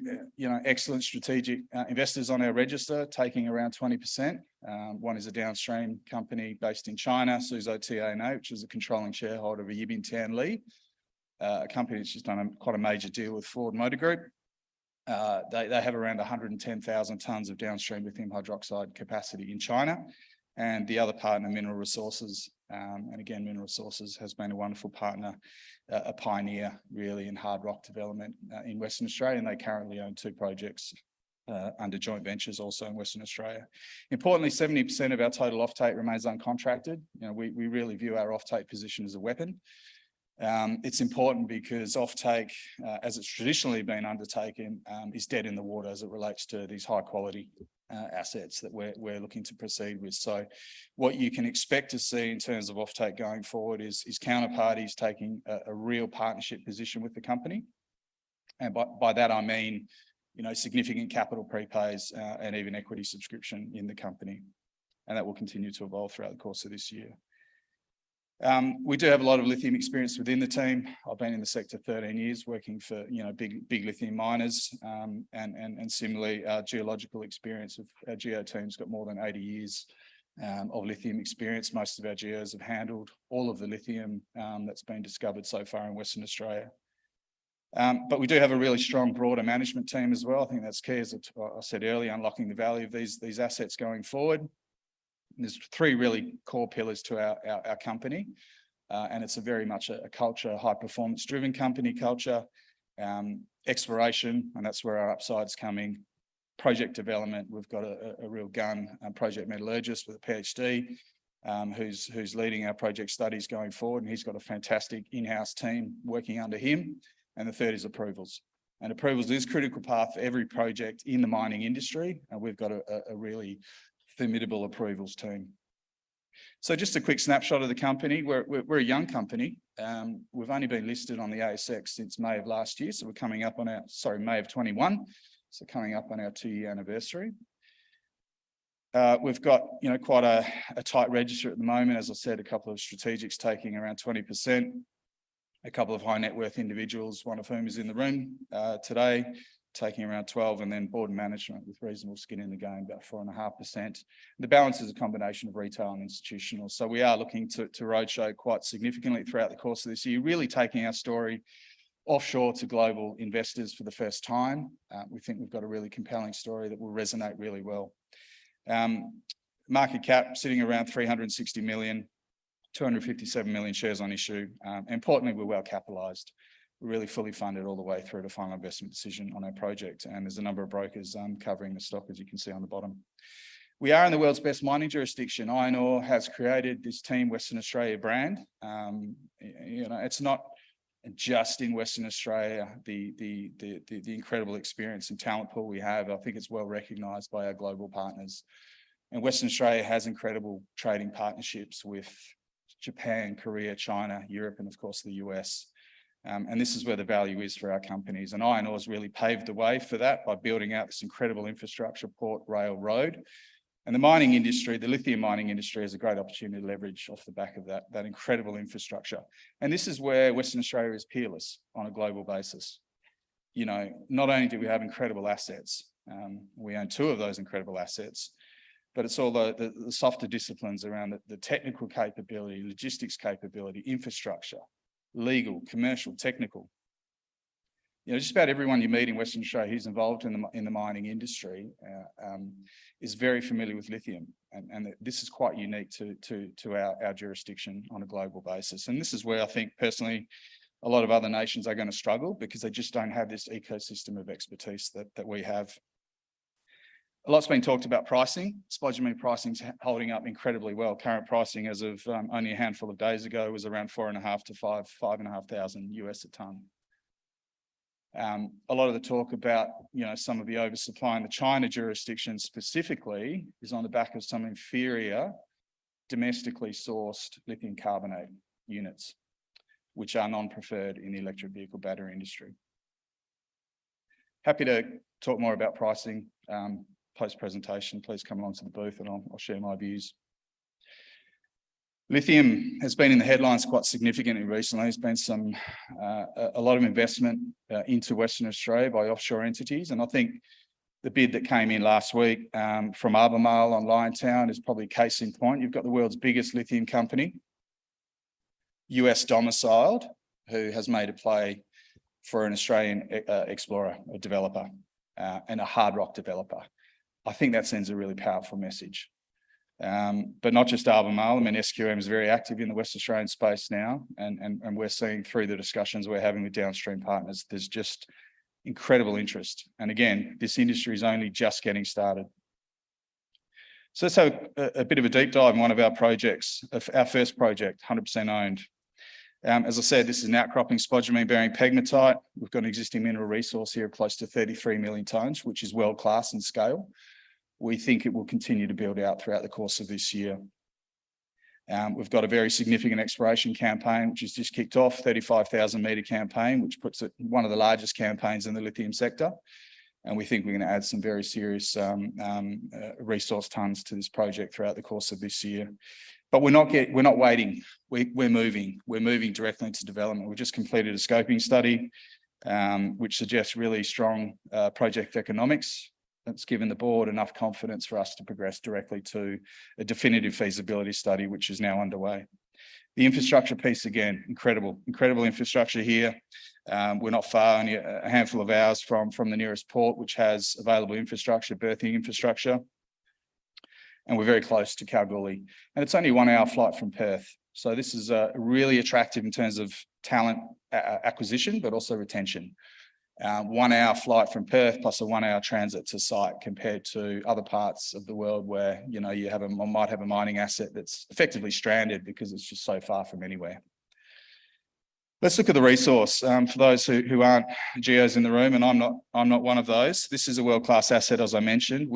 excellent strategic investors on our register, taking around 20%. One is a downstream company based in China, Suzhou TANA, which is a controlling shareholder of Stanley, a company that's just done quite a major deal with Ford Motor Group. They have around 110,000 tonnes of downstream lithium hydroxide capacity in China. And the other partner, Mineral Resources, and again, Mineral Resources has been a wonderful partner, a pioneer really in hard rock development in Western Australia, and they currently own two projects under joint ventures also in Western Australia. Importantly, 70% of our total offtake remains uncontracted. We really view our offtake position as a weapon. It's important because offtake, as it's traditionally been undertaken, is dead in the water as it relates to these high quality assets that we're looking to proceed with. So what you can expect to see in terms of offtake going forward is counterparties taking a real partnership position with the company. And by that I mean, significant capital prepays and even equity subscription in the company. And that will continue to evolve throughout the course of this year. We do have a lot of lithium experience within the team. I've been in the sector 13 years working for big lithium miners, and similarly our geological experience of our geo team's got more than 80 years of lithium experience. Most of our geos have handled all of the lithium that's been discovered so far in Western Australia. But we do have a really strong broader management team as well. I think that's key, as I said earlier, unlocking the value of these assets going forward. There's three really core pillars to our company, and it's very much a culture, high performance driven company culture, exploration, and that's where our upside's coming. Project development, we've got a real gun project metallurgist with a PhD who's leading our project studies going forward, and he's got a fantastic in-house team working under him. And the third is approvals. And approvals is a critical path for every project in the mining industry, and we've got a really formidable approvals team. So just a quick snapshot of the company. We're a young company. We've only been listed on the ASX since May of last year. So we're coming up on May of 21. So coming up on our 2-year anniversary. We've got, quite a tight register at the moment. As I said, a couple of strategics taking around 20%, a couple of high net worth individuals, one of whom is in the room today, taking around 12%, and then board and management with reasonable skin in the game, about 4.5%. The balance is a combination of retail and institutional. So we are looking to roadshow quite significantly throughout the course of this year, really taking our story offshore to global investors for the first time. We think we've got a really compelling story that will resonate really well. Market cap sitting around 360 million, 257 million shares on issue. Importantly, we're well capitalised. We're really fully funded all the way through to final investment decision on our project. And there's a number of brokers covering the stock, as you can see on the bottom. We are in the world's best mining jurisdiction. Iron ore has created this Team Western Australia brand. It's not just in Western Australia, the incredible experience and talent pool we have. I think it's well recognised by our global partners. And Western Australia has incredible trading partnerships with Japan, Korea, China, Europe, and of course the US. And this is where the value is for our companies. And iron ore has really paved the way for that by building out this incredible infrastructure, port, rail, road. And the mining industry, the lithium mining industry, has a great opportunity to leverage off the back of that incredible infrastructure. And this is where Western Australia is peerless on a global basis. Not only do we have incredible assets, we own 2 of those incredible assets, but it's all the softer disciplines around the technical capability, logistics capability, infrastructure, legal, commercial, technical. Just about everyone you meet in Western Australia who's involved in the mining industry is very familiar with lithium, and this is quite unique to our jurisdiction on a global basis. And this is where I think personally a lot of other nations are going to struggle, because they just don't have this ecosystem of expertise that we have. A lot's been talked about pricing. Spodumene pricing's holding up incredibly well. Current pricing as of only a handful of days ago was around $4,500 to $5,500 US a tonne. A lot of the talk about, some of the oversupply in the China jurisdiction specifically is on the back of some inferior domestically sourced lithium carbonate units, which are non-preferred in the electric vehicle battery industry. Happy to talk more about pricing post-presentation. Please come along to the booth and I'll share my views. Lithium has been in the headlines quite significantly recently. There's been a lot of investment into Western Australia by offshore entities. And I think the bid that came in last week from Albemarle on Liontown is probably case in point. You've got the world's biggest lithium company, US domiciled, who has made a play for an Australian explorer, a developer, and a hard rock developer. I think that sends a really powerful message. But not just Albemarle. SQM is very active in the West Australian space now, and we're seeing through the discussions we're having with downstream partners, there's just incredible interest. And again, this industry is only just getting started. So let's have a bit of a deep dive in one of our projects, our first project, 100% owned. As I said, this is an outcropping spodumene-bearing pegmatite. We've got an existing mineral resource here of close to 33 million tonnes, which is world-class in scale. We think it will continue to build out throughout the course of this year. We've got a very significant exploration campaign, which has just kicked off, 35,000 metre campaign, which puts it one of the largest campaigns in the lithium sector. And we think we're going to add some very serious resource tonnes to this project throughout the course of this year. But we're not waiting. We're moving. We're moving directly into development. We've just completed a scoping study, which suggests really strong project economics. That's given the board enough confidence for us to progress directly to a definitive feasibility study, which is now underway. The infrastructure piece, again, incredible infrastructure here. We're not far, only a handful of hours from the nearest port, which has available infrastructure, berthing infrastructure. And we're very close to Kalgoorlie. And it's only a 1 hour flight from Perth. So this is really attractive in terms of talent acquisition, but also retention. 1 hour flight from Perth plus a 1 hour transit to site, compared to other parts of the world where you might have a mining asset that's effectively stranded because it's just so far from anywhere. Let's look at the resource. For those who aren't geos in the room, and I'm not one of those, this is a world-class asset, as I mentioned.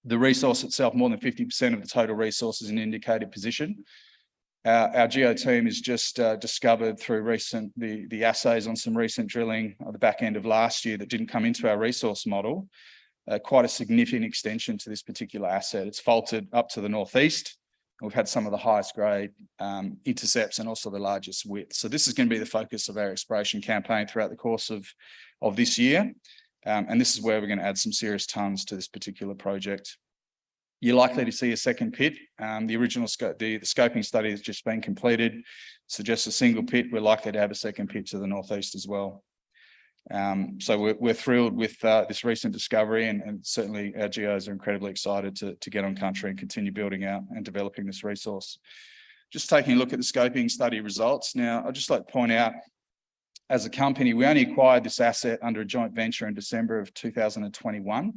The resource itself, more than 50% of the total resource is in indicated position. Our geo team has just discovered through the assays on some recent drilling at the back end of last year that didn't come into our resource model, quite a significant extension to this particular asset. It's faulted up to the northeast. We've had some of the highest grade intercepts and also the largest width. So this is going to be the focus of our exploration campaign throughout the course of this year. And this is where we're going to add some serious tons to this particular project. You're likely to see a second pit. The original the scoping study has just been completed, suggests a single pit. We're likely to have a second pit to the northeast as well. So we're thrilled with this recent discovery, and certainly our geos are incredibly excited to get on country and continue building out and developing this resource. Just taking a look at the scoping study results. Now, I'd just like to point out, as a company, we only acquired this asset under a joint venture in December of 2021.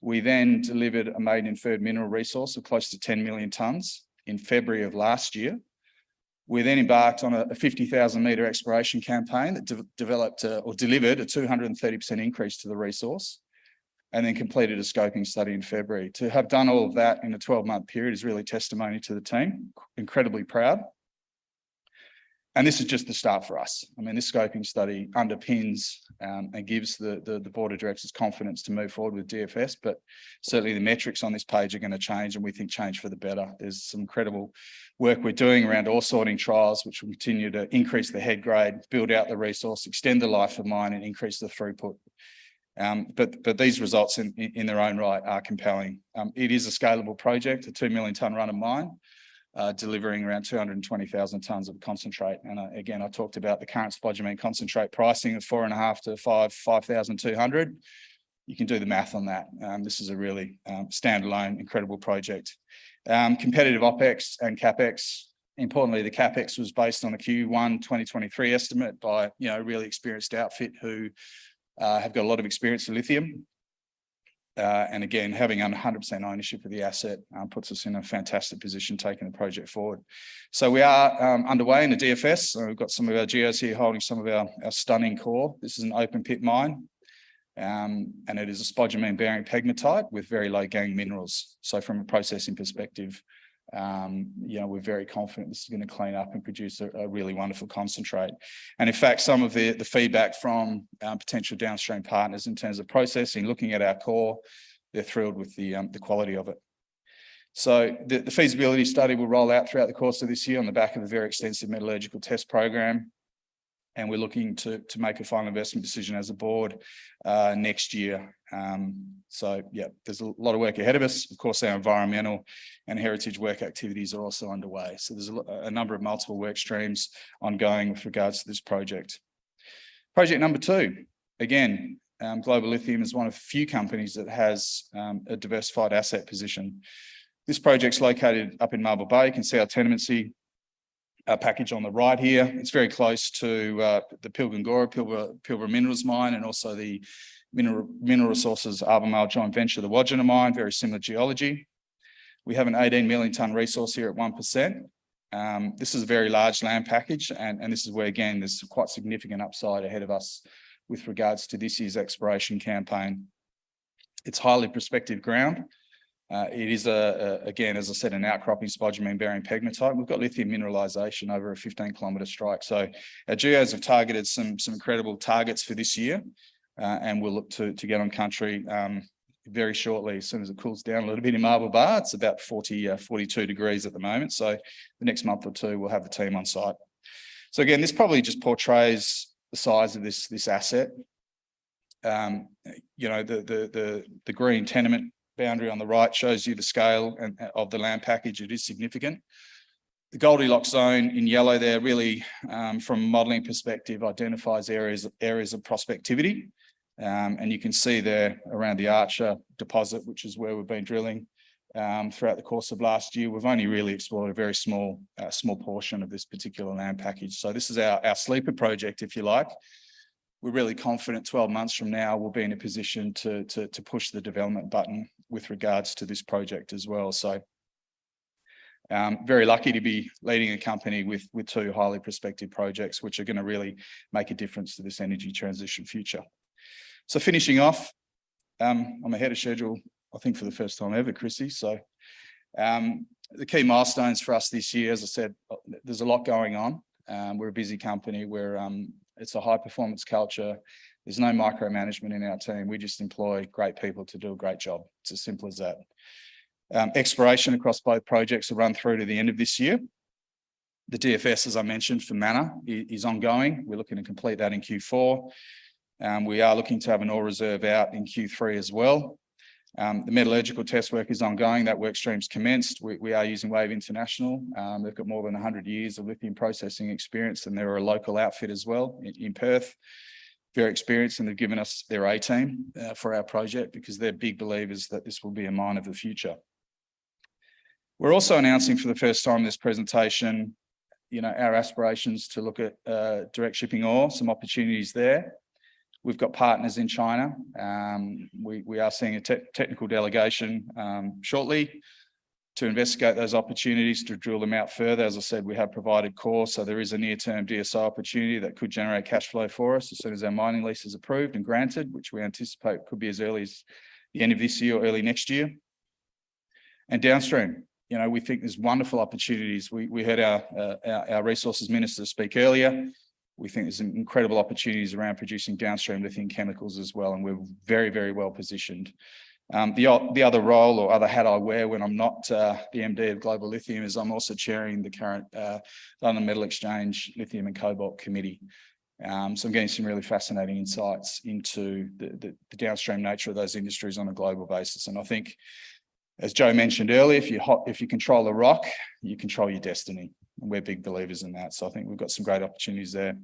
We then delivered a maiden inferred mineral resource of close to 10 million tonnes in February of last year. We then embarked on a 50,000 metre exploration campaign that developed or delivered a 230% increase to the resource, and then completed a scoping study in February. To have done all of that in a 12-month period is really testimony to the team. Incredibly proud. And this is just the start for us. I mean, this scoping study underpins and gives the board of directors confidence to move forward with DFS, but certainly the metrics on this page are going to change, and we think change for the better. There's some incredible work we're doing around ore sorting trials, which will continue to increase the head grade, build out the resource, extend the life of mine, and increase the throughput. But these results in their own right are compelling. It is a scalable project, a 2 million tonne run of mine, delivering around 220,000 tonnes of concentrate. And again, I talked about the current spodumene concentrate pricing of 4.5 to 5,200. You can do the math on that. This is a really standalone, incredible project. Competitive OPEX and CAPEX. Importantly, the CAPEX was based on a Q1 2023 estimate by a really experienced outfit who have got a lot of experience in lithium. And again, having 100% ownership of the asset puts us in a fantastic position taking the project forward. So we are underway in the DFS. So we've got some of our geos here holding some of our stunning core. This is an open pit mine, and it is a spodumene bearing pegmatite with very low gangue minerals. So from a processing perspective, we're very confident this is going to clean up and produce a really wonderful concentrate. And in fact, some of the feedback from potential downstream partners in terms of processing, looking at our core, they're thrilled with the quality of it. So the feasibility study will roll out throughout the course of this year on the back of a very extensive metallurgical test program. And we're looking to make a final investment decision as a board next year. So yeah, there's a lot of work ahead of us. Of course, our environmental and heritage work activities are also underway. So there's a number of multiple work streams ongoing with regards to this project. Project number 2, again, Global Lithium is one of few companies that has a diversified asset position. This project's located up in Marble Bay. You can see our tenemency package on the right here. It's very close to the Pilbara Minerals mine, and also the Mineral Resources Albemarle joint venture, the Wodgina mine, very similar geology. We have an 18 million tonne resource here at 1%. This is a very large land package, and this is where, again, there's quite significant upside ahead of us with regards to this year's exploration campaign. It's highly prospective ground. It is, again, as I said, an outcropping spodumene bearing pegmatite. We've got lithium mineralisation over a 15-kilometre strike. So our geos have targeted some incredible targets for this year, and we'll look to get on country very shortly, as soon as it cools down a little bit in Marble Bar. It's about 42 degrees at the moment. So the next month or two, we'll have the team on site. So again, this probably just portrays the size of this asset. The green tenement boundary on the right shows you the scale of the land package. It is significant. The Goldilocks zone in yellow there really, from a modelling perspective, identifies areas of prospectivity. And you can see there around the Archer deposit, which is where we've been drilling throughout the course of last year. We've only really explored a very small portion of this particular land package. So this is our sleeper project, if you like. We're really confident 12 months from now we'll be in a position to push the development button with regards to this project as well. So very lucky to be leading a company with 2 highly prospective projects, which are going to really make a difference to this energy transition future. So finishing off, I'm ahead of schedule, I think, for the first time ever, Chrissy. So the key milestones for us this year, as I said, there's a lot going on. We're a busy company. It's a high-performance culture. There's no micromanagement in our team. We just employ great people to do a great job. It's as simple as that. Exploration across both projects will run through to the end of this year. The DFS, as I mentioned, for Mana is ongoing. We're looking to complete that in Q4. We are looking to have an ore reserve out in Q3 as well. The metallurgical test work is ongoing. That work stream's commenced. We are using Wave International. They've got more than 100 years of lithium processing experience, and they're a local outfit as well in Perth. Very experienced, and they've given us their A team for our project because they're big believers that this will be a mine of the future. We're also announcing for the first time in this presentation, our aspirations to look at direct shipping ore, some opportunities there. We've got partners in China. We are seeing a technical delegation shortly to investigate those opportunities, to drill them out further. As I said, we have provided core, so there is a near-term DSO opportunity that could generate cash flow for us as soon as our mining lease is approved and granted, which we anticipate could be as early as the end of this year or early next year. And downstream, we think there's wonderful opportunities. We heard our resources minister speak earlier. We think there's some incredible opportunities around producing downstream lithium chemicals as well, and we're very, very well positioned. The other role or other hat I wear when I'm not the MD of Global Lithium is I'm also chairing the current London Metal Exchange Lithium and Cobalt Committee. So I'm getting some really fascinating insights into the downstream nature of those industries on a global basis. And I think, as Joe mentioned earlier, if you control the rock, you control your destiny. And we're big believers in that. So I think we've got some great opportunities there.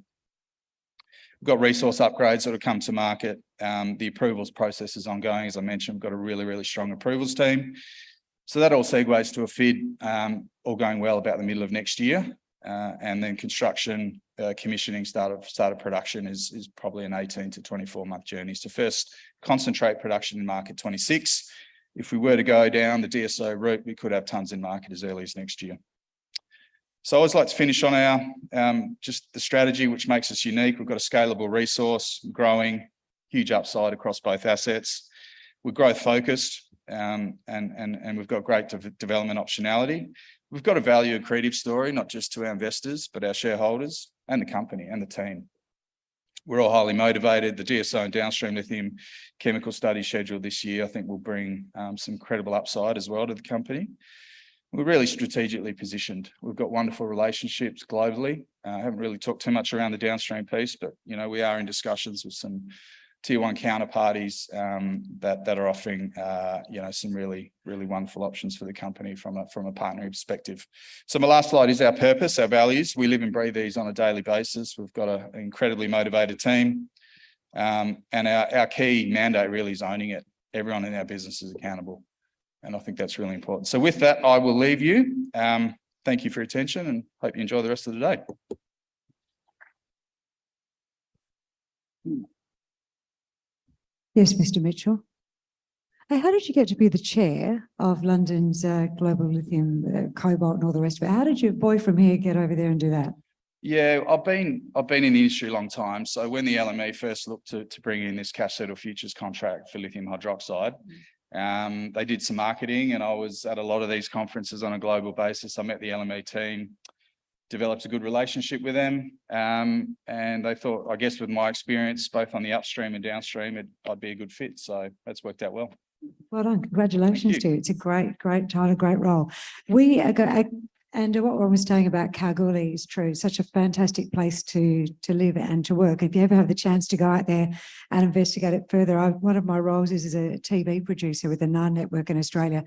We've got resource upgrades that will come to market. The approvals process is ongoing. As I mentioned, we've got a really, really strong approvals team. So that all segues to a FID, all going well about the middle of next year. And then construction, commissioning, start of production is probably an 18 to 24 month journey. So first concentrate production in market 26. If we were to go down the DSO route, we could have tons in market as early as next year. So I always like to finish on our just the strategy, which makes us unique. We've got a scalable resource, growing, huge upside across both assets. We're growth focused, and we've got great development optionality. We've got a value accretive story, not just to our investors, but our shareholders and the company and the team. We're all highly motivated. The DSO and downstream lithium chemical study scheduled this year, I think will bring some incredible upside as well to the company. We're really strategically positioned. We've got wonderful relationships globally. I haven't really talked too much around the downstream piece, but we are in discussions with some tier one counterparties that are offering some really, really wonderful options for the company from a partnering perspective. So my last slide is our purpose, our values. We live and breathe these on a daily basis. We've got an incredibly motivated team, and our key mandate really is owning it. Everyone in our business is accountable, and I think that's really important. So with that, I will leave you. Thank you for your attention, and hope you enjoy the rest of the day. Yes, Mr. Mitchell. Hey, how did you get to be the chair of London's Global Lithium, Cobalt and all the rest of it? How did your boy from here get over there and do that? Yeah, I've been in the industry a long time. So when the LME first looked to bring in this cash settle futures contract for lithium hydroxide, they did some marketing, and I was at a lot of these conferences on a global basis. I met the LME team, developed a good relationship with them, and they thought, I guess with my experience, both on the upstream and downstream, I'd be a good fit. So that's worked out well. Well done. Congratulations to you. It's a great title, great role. And what Ron was saying about Kalgoorlie is true. Such a fantastic place to live and to work. If you ever have the chance to go out there and investigate it further, one of my roles is as a TV producer with the Nine Network in Australia.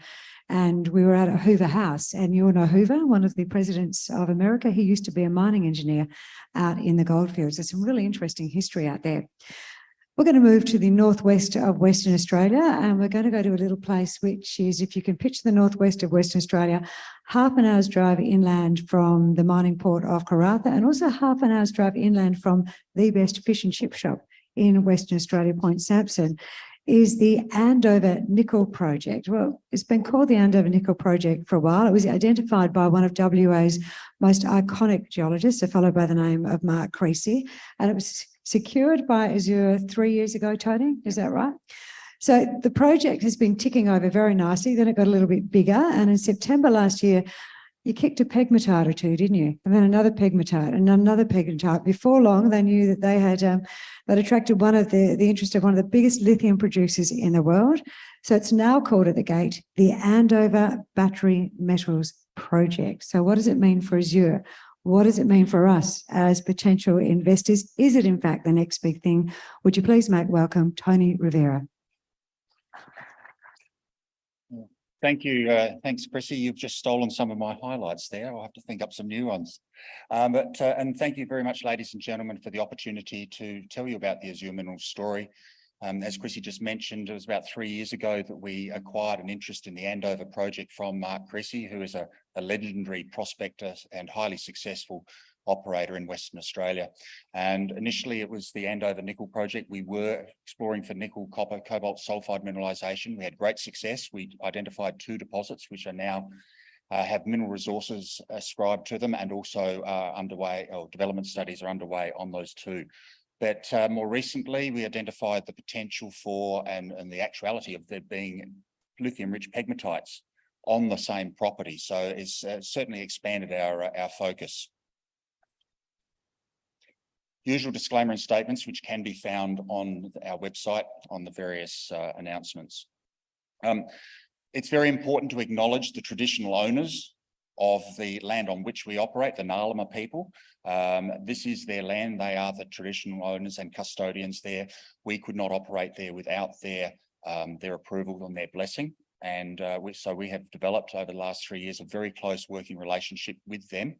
And we were out at Hoover House, and you all know Hoover, one of the presidents of America. He used to be a mining engineer out in the goldfields. There's some really interesting history out there. We're going to move to the northwest of Western Australia, and we're going to go to a little place which is, if you can picture the northwest of Western Australia, half an hour's drive inland from the mining port of Karratha, and also half an hour's drive inland from the best fish and chip shop in Western Australia, Point Sampson, is the Andover Nickel Project. Well, it's been called the Andover Nickel Project for a while. It was identified by one of WA's most iconic geologists, a fellow by the name of Mark Creasy, and it was secured by Azure 3 years ago, Tony, is that right? So the project has been ticking over very nicely. Then it got a little bit bigger, and in September last year, you kicked a pegmatite or two, didn't you? And then another pegmatite and another pegmatite. Before long, they knew that they had they'd attracted the interest of one of the biggest lithium producers in the world. So it's now called at the gate the Andover Battery Metals Project. So what does it mean for Azure? What does it mean for us as potential investors? Is it in fact the next big thing? Would you please make welcome Tony Rovira? Thank you. Thanks, Chrissy. You've just stolen some of my highlights there. I'll have to think up some new ones. And thank you very much, ladies and gentlemen, for the opportunity to tell you about the Azure Minerals story. As Chrissy just mentioned, it was about 3 years ago that we acquired an interest in the Andover project from Mark Cressy, who is a legendary prospector and highly successful operator in Western Australia. And initially it was the Andover nickel project. We were exploring for nickel, copper, cobalt sulfide mineralisation. We had great success. We identified 2 deposits, which are now have mineral resources ascribed to them, and also underway, or development studies are underway on those 2. But more recently, we identified the potential for and the actuality of there being lithium-rich pegmatites on the same property. So it's certainly expanded our focus. Usual disclaimer and statements, which can be found on our website on the various announcements. It's very important to acknowledge the traditional owners of the land on which we operate, the Ngarluma people. This is their land. They are the traditional owners and custodians there. We could not operate there without their approval and their blessing. And so we have developed over the last 3 years a very close working relationship with them.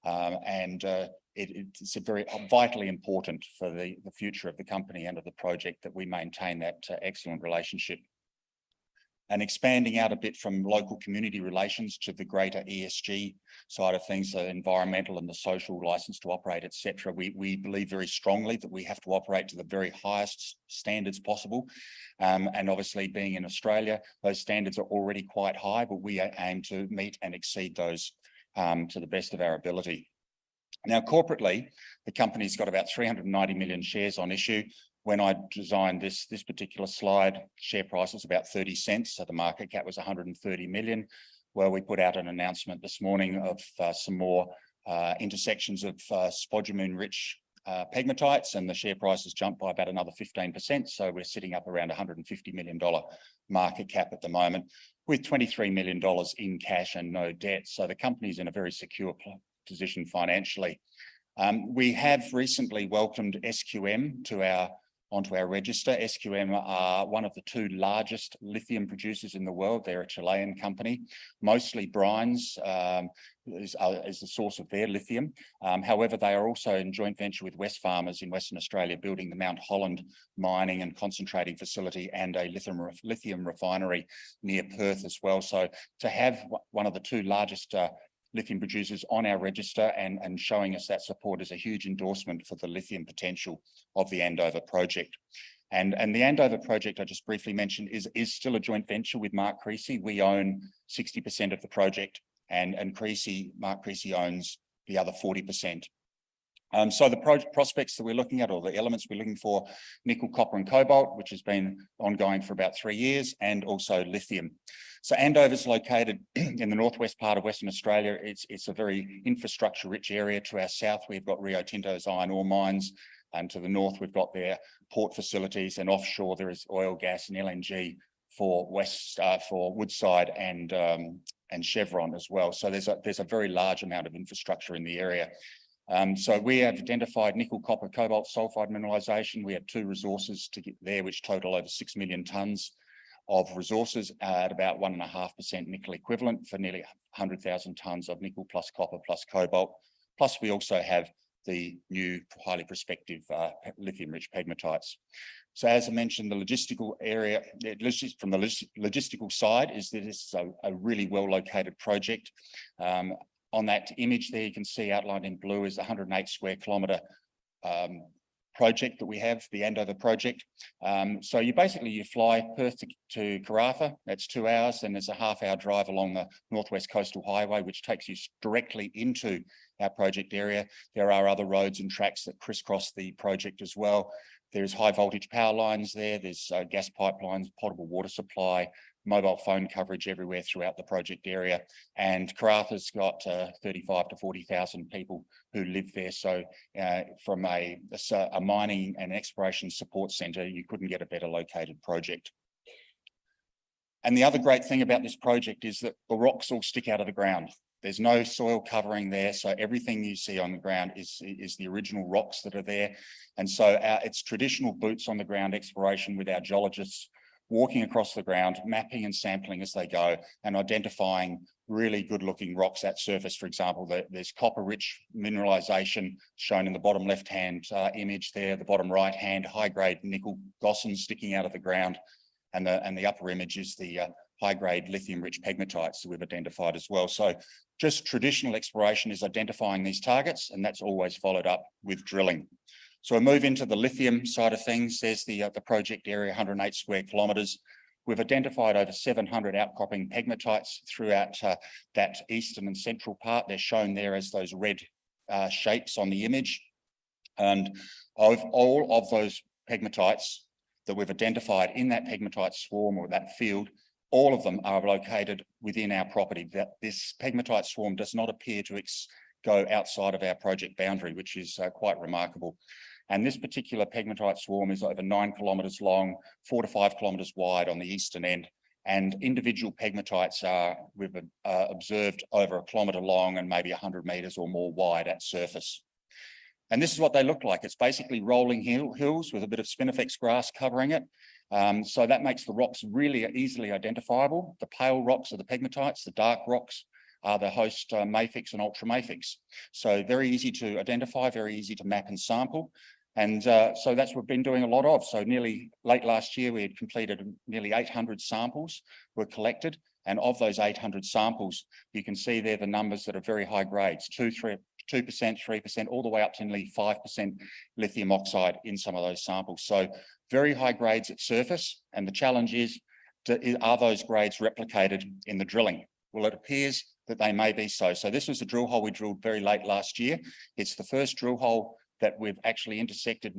It's a very vitally important for the future of the company and of the project that we maintain that excellent relationship. And expanding out a bit from local community relations to the greater ESG side of things, so environmental and the social license to operate, etc. We believe very strongly that we have to operate to the very highest standards possible. And obviously being in Australia, those standards are already quite high, but we aim to meet and exceed those to the best of our ability. Now, corporately, the company's got about 390 million shares on issue. When I designed this particular slide, share price was about 30 cents, so the market cap was 130 million. Well, we put out an announcement this morning of some more intersections of spodumene-rich pegmatites, and the share price has jumped by about another 15%. So we're sitting up around $150 million market cap at the moment, with $23 million in cash and no debt. So the company's in a very secure position financially. We have recently welcomed SQM onto our register. SQM are one of the 2 largest lithium producers in the world. They're a Chilean company. Mostly brines is the source of their lithium. However, they are also in joint venture with Wesfarmers in Western Australia, building the Mount Holland mining and concentrating facility and a lithium refinery near Perth as well. So to have one of the 2 largest lithium producers on our register and showing us that support is a huge endorsement for the lithium potential of the Andover project. And the Andover project I just briefly mentioned is still a joint venture with Mark Cressy. We own 60% of the project, and Mark Cressy owns the other 40%. So the prospects that we're looking at, or the elements we're looking for: nickel, copper and cobalt, which has been ongoing for about 3 years, and also lithium. So Andover is located in the northwest part of Western Australia. It's a very infrastructure-rich area. To our south, we've got Rio Tinto's iron ore mines, and to the north, we've got their port facilities, and offshore there is oil, gas and LNG for Woodside and Chevron as well. So there's a very large amount of infrastructure in the area. So we have identified nickel, copper, cobalt, sulfide mineralisation. We have 2 resources to get there, which total over 6 million tonnes of resources at about 1.5% nickel equivalent for nearly 100,000 tonnes of nickel plus copper plus cobalt. Plus, we also have the new highly prospective lithium-rich pegmatites. So as I mentioned, the logistical area, from the logistical side, is that this is a really well-located project. On that image there, you can see outlined in blue is the 108 square kilometre project that we have, the Andover project. So you fly Perth to Karratha, that's 2 hours, and there's a half-hour drive along the Northwest Coastal Highway, which takes you directly into our project area. There are other roads and tracks that crisscross the project as well. There's high voltage power lines there, there's gas pipelines, potable water supply, mobile phone coverage everywhere throughout the project area. And Karratha's got 35 to 40,000 people who live there. So from a mining and exploration support centre, you couldn't get a better located project. And the other great thing about this project is that the rocks all stick out of the ground. There's no soil covering there, so everything you see on the ground is the original rocks that are there. And so it's traditional boots on the ground exploration with our geologists walking across the ground, mapping and sampling as they go, and identifying really good looking rocks at surface. For example, there's copper rich mineralization shown in the bottom left hand image there, the bottom right hand high grade nickel gossans sticking out of the ground, and the upper image is the high grade lithium rich pegmatites that we've identified as well. So just traditional exploration is identifying these targets, and that's always followed up with drilling. So we move into the lithium side of things. There's the project area, 108 square kilometres. We've identified over 700 outcropping pegmatites throughout that eastern and central part. They're shown there as those red shapes on the image. And of all of those pegmatites that we've identified in that pegmatite swarm or that field, all of them are located within our property. That this pegmatite swarm does not appear to go outside of our project boundary, which is quite remarkable. And this particular pegmatite swarm is over 9 kilometres long, 4 to 5 kilometres wide on the eastern end. And individual pegmatites we've observed over 1 kilometre long and maybe 100 metres or more wide at surface. And this is what they look like. It's basically rolling hills with a bit of spinifex grass covering it. So that makes the rocks really easily identifiable. The pale rocks are the pegmatites, the dark rocks are the host mafics and ultramafics. So very easy to identify, very easy to map and sample. And so that's what we've been doing a lot of. So late last year, we had completed nearly 800 samples were collected. And of those 800 samples, you can see there the numbers that are very high grades, 2%, 3%, all the way up to nearly 5% lithium oxide in some of those samples. So very high grades at surface. And the challenge is, are those grades replicated in the drilling? Well, it appears that they may be so. So this was a drill hole we drilled very late last year. It's the first drill hole that we've actually intersected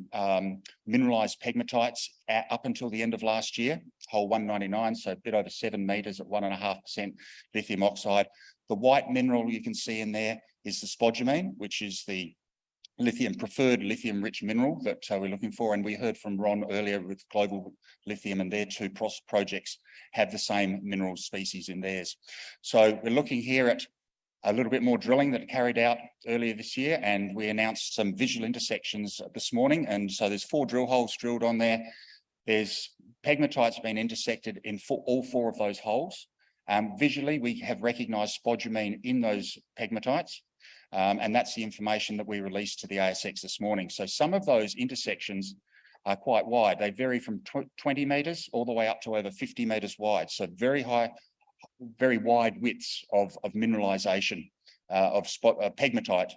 mineralized pegmatites up until the end of last year, hole 199, so a bit over 7 metres at 1.5% lithium oxide. The white mineral you can see in there is the spodumene, which is the preferred lithium rich mineral that we're looking for. And we heard from Ron earlier with Global Lithium, and their two projects have the same mineral species in theirs. So we're looking here at a little bit more drilling that carried out earlier this year, and we announced some visual intersections this morning. And so there's 4 drill holes drilled on there. There's pegmatites been intersected in all 4 of those holes. Visually, we have recognised spodumene in those pegmatites, and that's the information that we released to the ASX this morning. So some of those intersections are quite wide. They vary from 20 metres all the way up to over 50 metres wide. So very high, very wide widths of mineralisation of pegmatite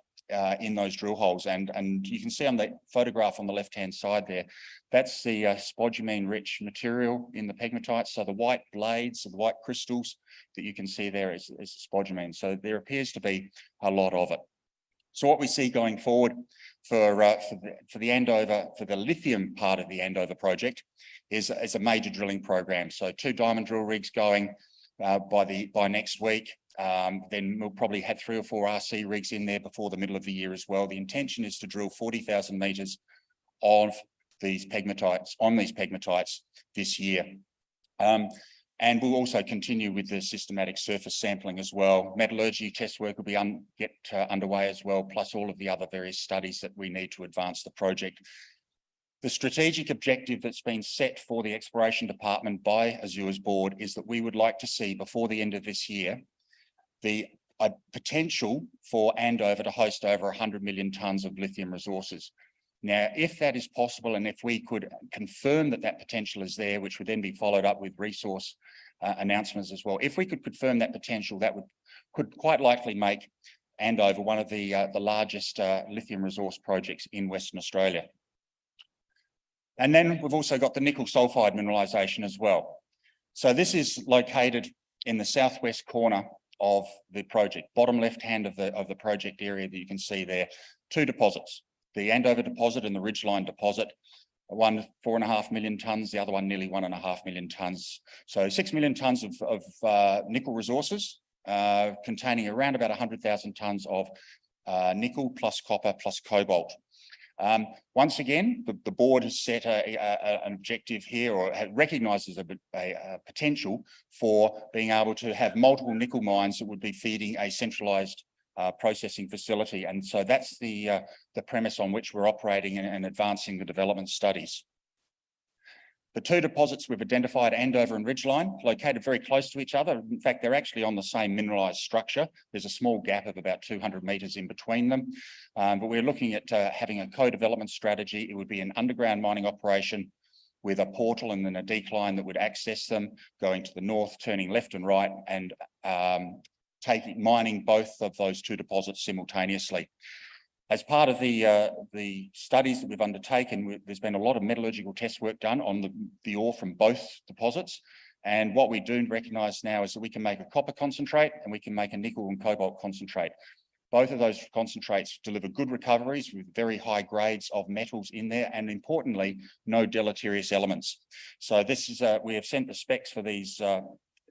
in those drill holes. And you can see on the photograph on the left-hand side there, that's the spodumene-rich material in the pegmatites. So the white blades, the white crystals that you can see there is spodumene. So there appears to be a lot of it. So what we see going forward for the Andover, for the lithium part of the Andover project is a major drilling program. So 2 diamond drill rigs going by next week. Then we'll probably have 3 or 4 RC rigs in there before the middle of the year as well. The intention is to drill 40,000 metres of these pegmatites this year. And we'll also continue with the systematic surface sampling as well. Metallurgy test work will be underway as well, plus all of the other various studies that we need to advance the project. The strategic objective that's been set for the exploration department by Azure's board is that we would like to see before the end of this year the potential for Andover to host over 100 million tonnes of lithium resources. Now, if that is possible, and if we could confirm that that potential is there, which would then be followed up with resource announcements as well, if we could confirm that potential, that could quite likely make Andover one of the largest lithium resource projects in Western Australia. And then we've also got the nickel sulfide mineralisation as well. So this is located in the southwest corner of the project, bottom left-hand of the project area that you can see there. 2 deposits, the Andover deposit and the Ridgeline deposit. One 4.5 million tonnes, the other one nearly 1.5 million tonnes. So 6 million tonnes of nickel resources containing around about 100,000 tonnes of nickel plus copper plus cobalt. Once again, the board has set an objective here, or recognises a potential for being able to have multiple nickel mines that would be feeding a centralised processing facility. And so that's the premise on which we're operating and advancing the development studies. The two deposits we've identified, Andover and Ridgeline, located very close to each other. In fact, they're actually on the same mineralised structure. There's a small gap of about 200 metres in between them. But we're looking at having a co-development strategy. It would be an underground mining operation with a portal and then a decline that would access them, going to the north, turning left and right, and mining both of those two deposits simultaneously. As part of the studies that we've undertaken, there's been a lot of metallurgical test work done on the ore from both deposits. And what we do recognise now is that we can make a copper concentrate and we can make a nickel and cobalt concentrate. Both of those concentrates deliver good recoveries with very high grades of metals in there, and importantly, no deleterious elements. So this is we have sent the specs for these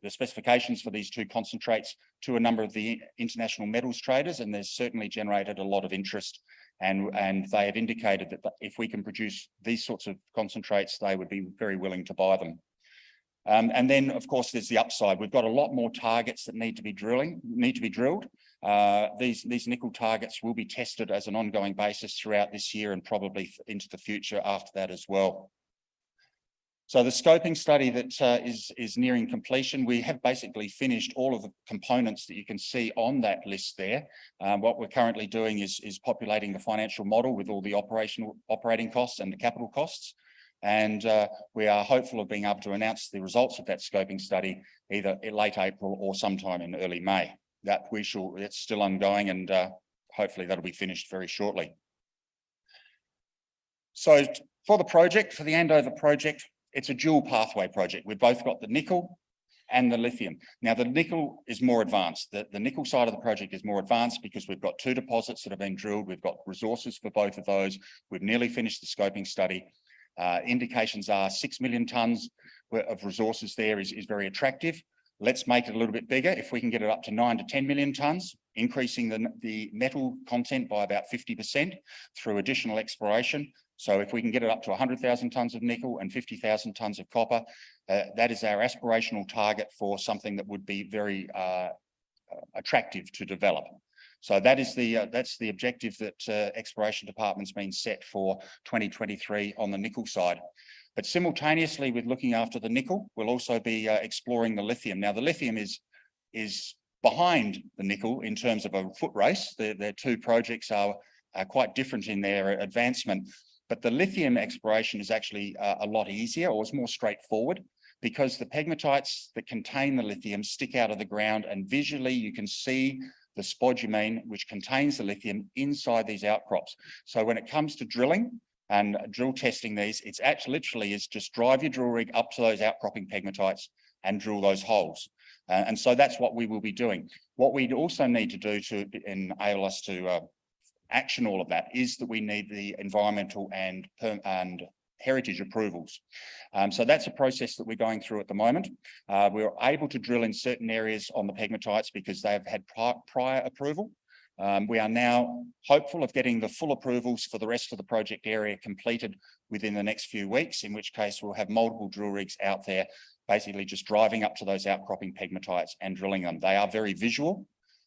the specifications for these two concentrates to a number of the international metals traders, and there's certainly generated a lot of interest, and they have indicated that if we can produce these sorts of concentrates, they would be very willing to buy them. And then, of course, there's the upside. We've got a lot more targets that need to be drilled. These nickel targets will be tested as an ongoing basis throughout this year and probably into the future after that as well. So the scoping study that is nearing completion, we have basically finished all of the components that you can see on that list there. What we're currently doing is populating the financial model with all the operating costs and the capital costs. And we are hopeful of being able to announce the results of that scoping study either in late April or sometime in early May. It's still ongoing, and hopefully that'll be finished very shortly. So for the project, for the Andover project, it's a dual pathway project. We've both got the nickel and the lithium. Now, the nickel is more advanced. The nickel side of the project is more advanced because we've got two deposits that have been drilled. We've got resources for both of those. We've nearly finished the scoping study. Indications are 6 million tonnes of resources there is very attractive. Let's make it a little bit bigger. If we can get it up to 9 to 10 million tonnes, increasing the metal content by about 50% through additional exploration. So if we can get it up to 100,000 tonnes of nickel and 50,000 tonnes of copper, that is our aspirational target for something that would be very attractive to develop. So that's the objective that Exploration Department's been set for 2023 on the nickel side. But simultaneously with looking after the nickel, we'll also be exploring the lithium. Now, the lithium is behind the nickel in terms of a foot race. The two projects are quite different in their advancement. But the lithium exploration is actually a lot easier, or it's more straightforward, because the pegmatites that contain the lithium stick out of the ground, and visually you can see the spodumene, which contains the lithium, inside these outcrops. So when it comes to drilling and drill testing these, it's actually literally is just drive your drill rig up to those outcropping pegmatites and drill those holes. And so that's what we will be doing. What we also need to do to enable us to action all of that is that we need the environmental and heritage approvals. So that's a process that we're going through at the moment. We're able to drill in certain areas on the pegmatites because they have had prior approval. We are now hopeful of getting the full approvals for the rest of the project area completed within the next few weeks, in which case we'll have multiple drill rigs out there, basically just driving up to those outcropping pegmatites and drilling them. They are very visual.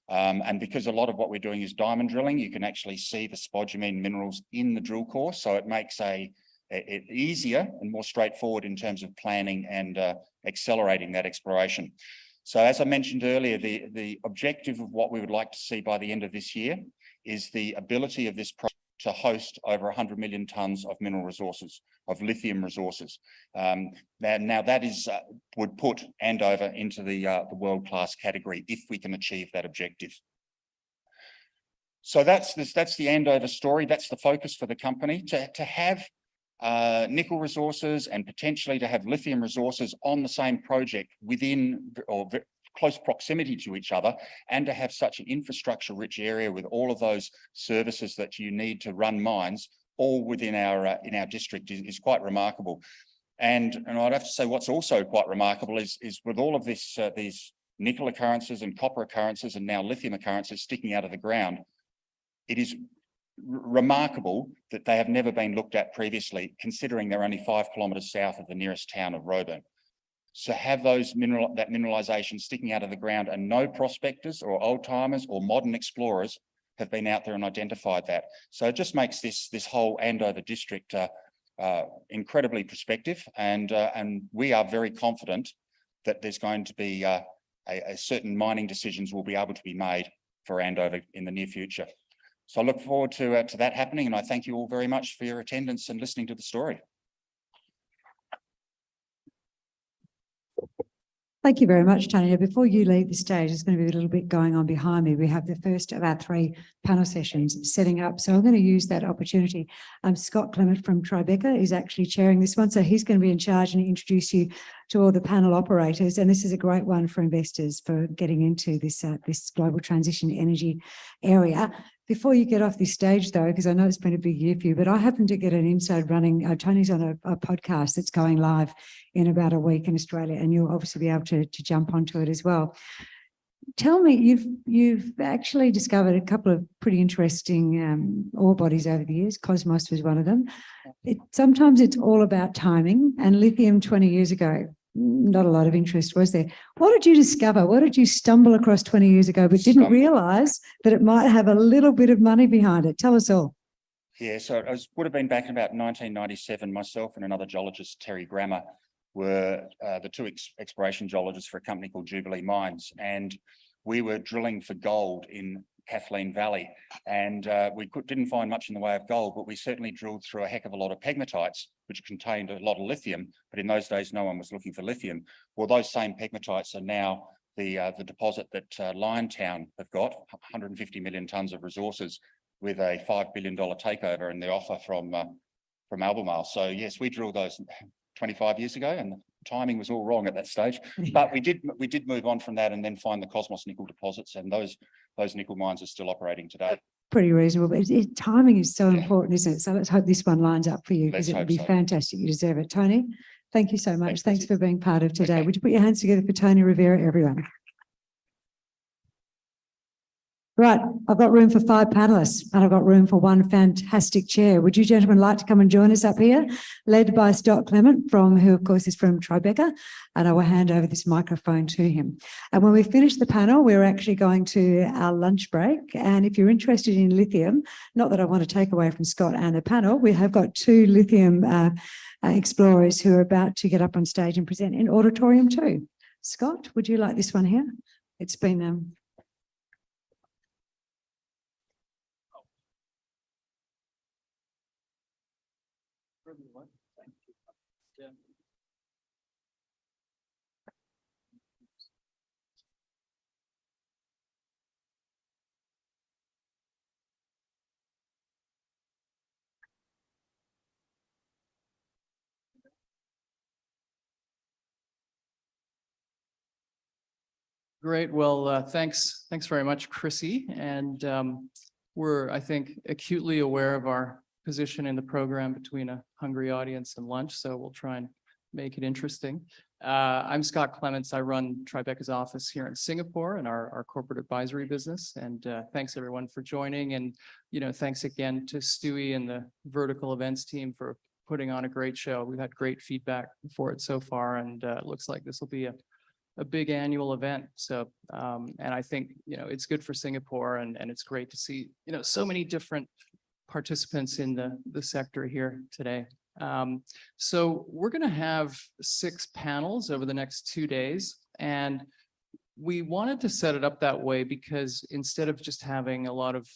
And because a lot of what we're doing is diamond drilling, you can actually see the spodumene minerals in the drill core. So it makes it easier and more straightforward in terms of planning and accelerating that exploration. So as I mentioned earlier, the objective of what we would like to see by the end of this year is the ability of this project to host over 100 million tonnes of mineral resources, of lithium resources. Now that is would put Andover into the world-class category if we can achieve that objective. So that's the Andover story. That's the focus for the company, to have nickel resources and potentially to have lithium resources on the same project within or close proximity to each other, and to have such an infrastructure-rich area with all of those services that you need to run mines all within our in our district is quite remarkable. And I'd have to say what's also quite remarkable is with all of this these nickel occurrences and copper occurrences and now lithium occurrences sticking out of the ground, it is remarkable that they have never been looked at previously, considering they're only 5 kilometres south of the nearest town of Roebourne. So have that mineralisation sticking out of the ground, and no prospectors or old timers or modern explorers have been out there and identified that. So it just makes this whole Andover district incredibly prospective, and we are very confident that there's going to be a certain mining decisions will be able to be made for Andover in the near future. So I look forward to that happening, and I thank you all very much for your attendance and listening to the story. Thank you very much, Tony. Now, before you leave the stage, there's going to be a little bit going on behind me. We have the first of our 3 panel sessions setting up. So I'm going to use that opportunity. Scott Clement from Tribeca is actually chairing this one. So he's going to be in charge and introduce you to all the panel operators. And this is a great one for investors for getting into this, this global transition energy area. Before you get off this stage, though, because I know it's been a big year for you, but I happen to get an inside running. Tony's on a podcast that's going live in about a week in Australia, and you'll obviously be able to jump onto it as well. Tell me, you've actually discovered a couple of pretty interesting ore bodies over the years. Cosmos was one of them. Sometimes it's all about timing, and lithium 20 years ago, not a lot of interest, was there? What did you discover? What did you stumble across 20 years ago but didn't realise that it might have a little bit of money behind it? Tell us all. Yeah, so it would have been back in about 1997. Myself and another geologist, Terry Grammer, were the 2 exploration geologists for a company called Jubilee Mines, and we were drilling for gold in Kathleen Valley, and we didn't find much in the way of gold, but we certainly drilled through a heck of a lot of pegmatites, which contained a lot of lithium, but in those days no one was looking for lithium. Well, those same pegmatites are now the deposit that Liontown have got, 150 million tonnes of resources with a $5 billion takeover in the offer from Albemarle. So yes, we drilled those 25 years ago, and the timing was all wrong at that stage. But we did move on from that and then find the Cosmos nickel deposits, and those nickel mines are still operating today. Pretty reasonable, but timing is so important, isn't it? So let's hope this one lines up for you, because it would be so. fantastic. You deserve it. Tony, thank you so much. Thanks Chrissy. for being part of today. Okay. Would you put your hands together for Tony Rovira, everyone? Right, I've got room for 5 panellists, and I've got room for 1 fantastic chair. Would you gentlemen like to come and join us up here, led by Scott Clement, who of course is from Tribeca, and I will hand over this microphone to him. And when we finish the panel, we're actually going to our lunch break. And if you're interested in lithium, not that I want to take away from Scott and the panel, we have got 2 lithium explorers who are about to get up on stage and present in Auditorium 2. Scott, would you like this one here? It's been Great. Well, thanks very much, Chrissy. And we're, I think, acutely aware of our position in the program between a hungry audience and lunch, so we'll try and make it interesting. I'm Scott Clements. I run Tribeca's office here in Singapore and our corporate advisory business. And thanks everyone for joining. And, thanks again to Stewie and the vertical events team for putting on a great show. We've had great feedback for it so far, and it looks like this will be a big annual event. So, and I think, it's good for Singapore, and it's great to see, so many different participants in the sector here today. So we're going to have 6 panels over the next 2 days, and we wanted to set it up that way because instead of just having a lot of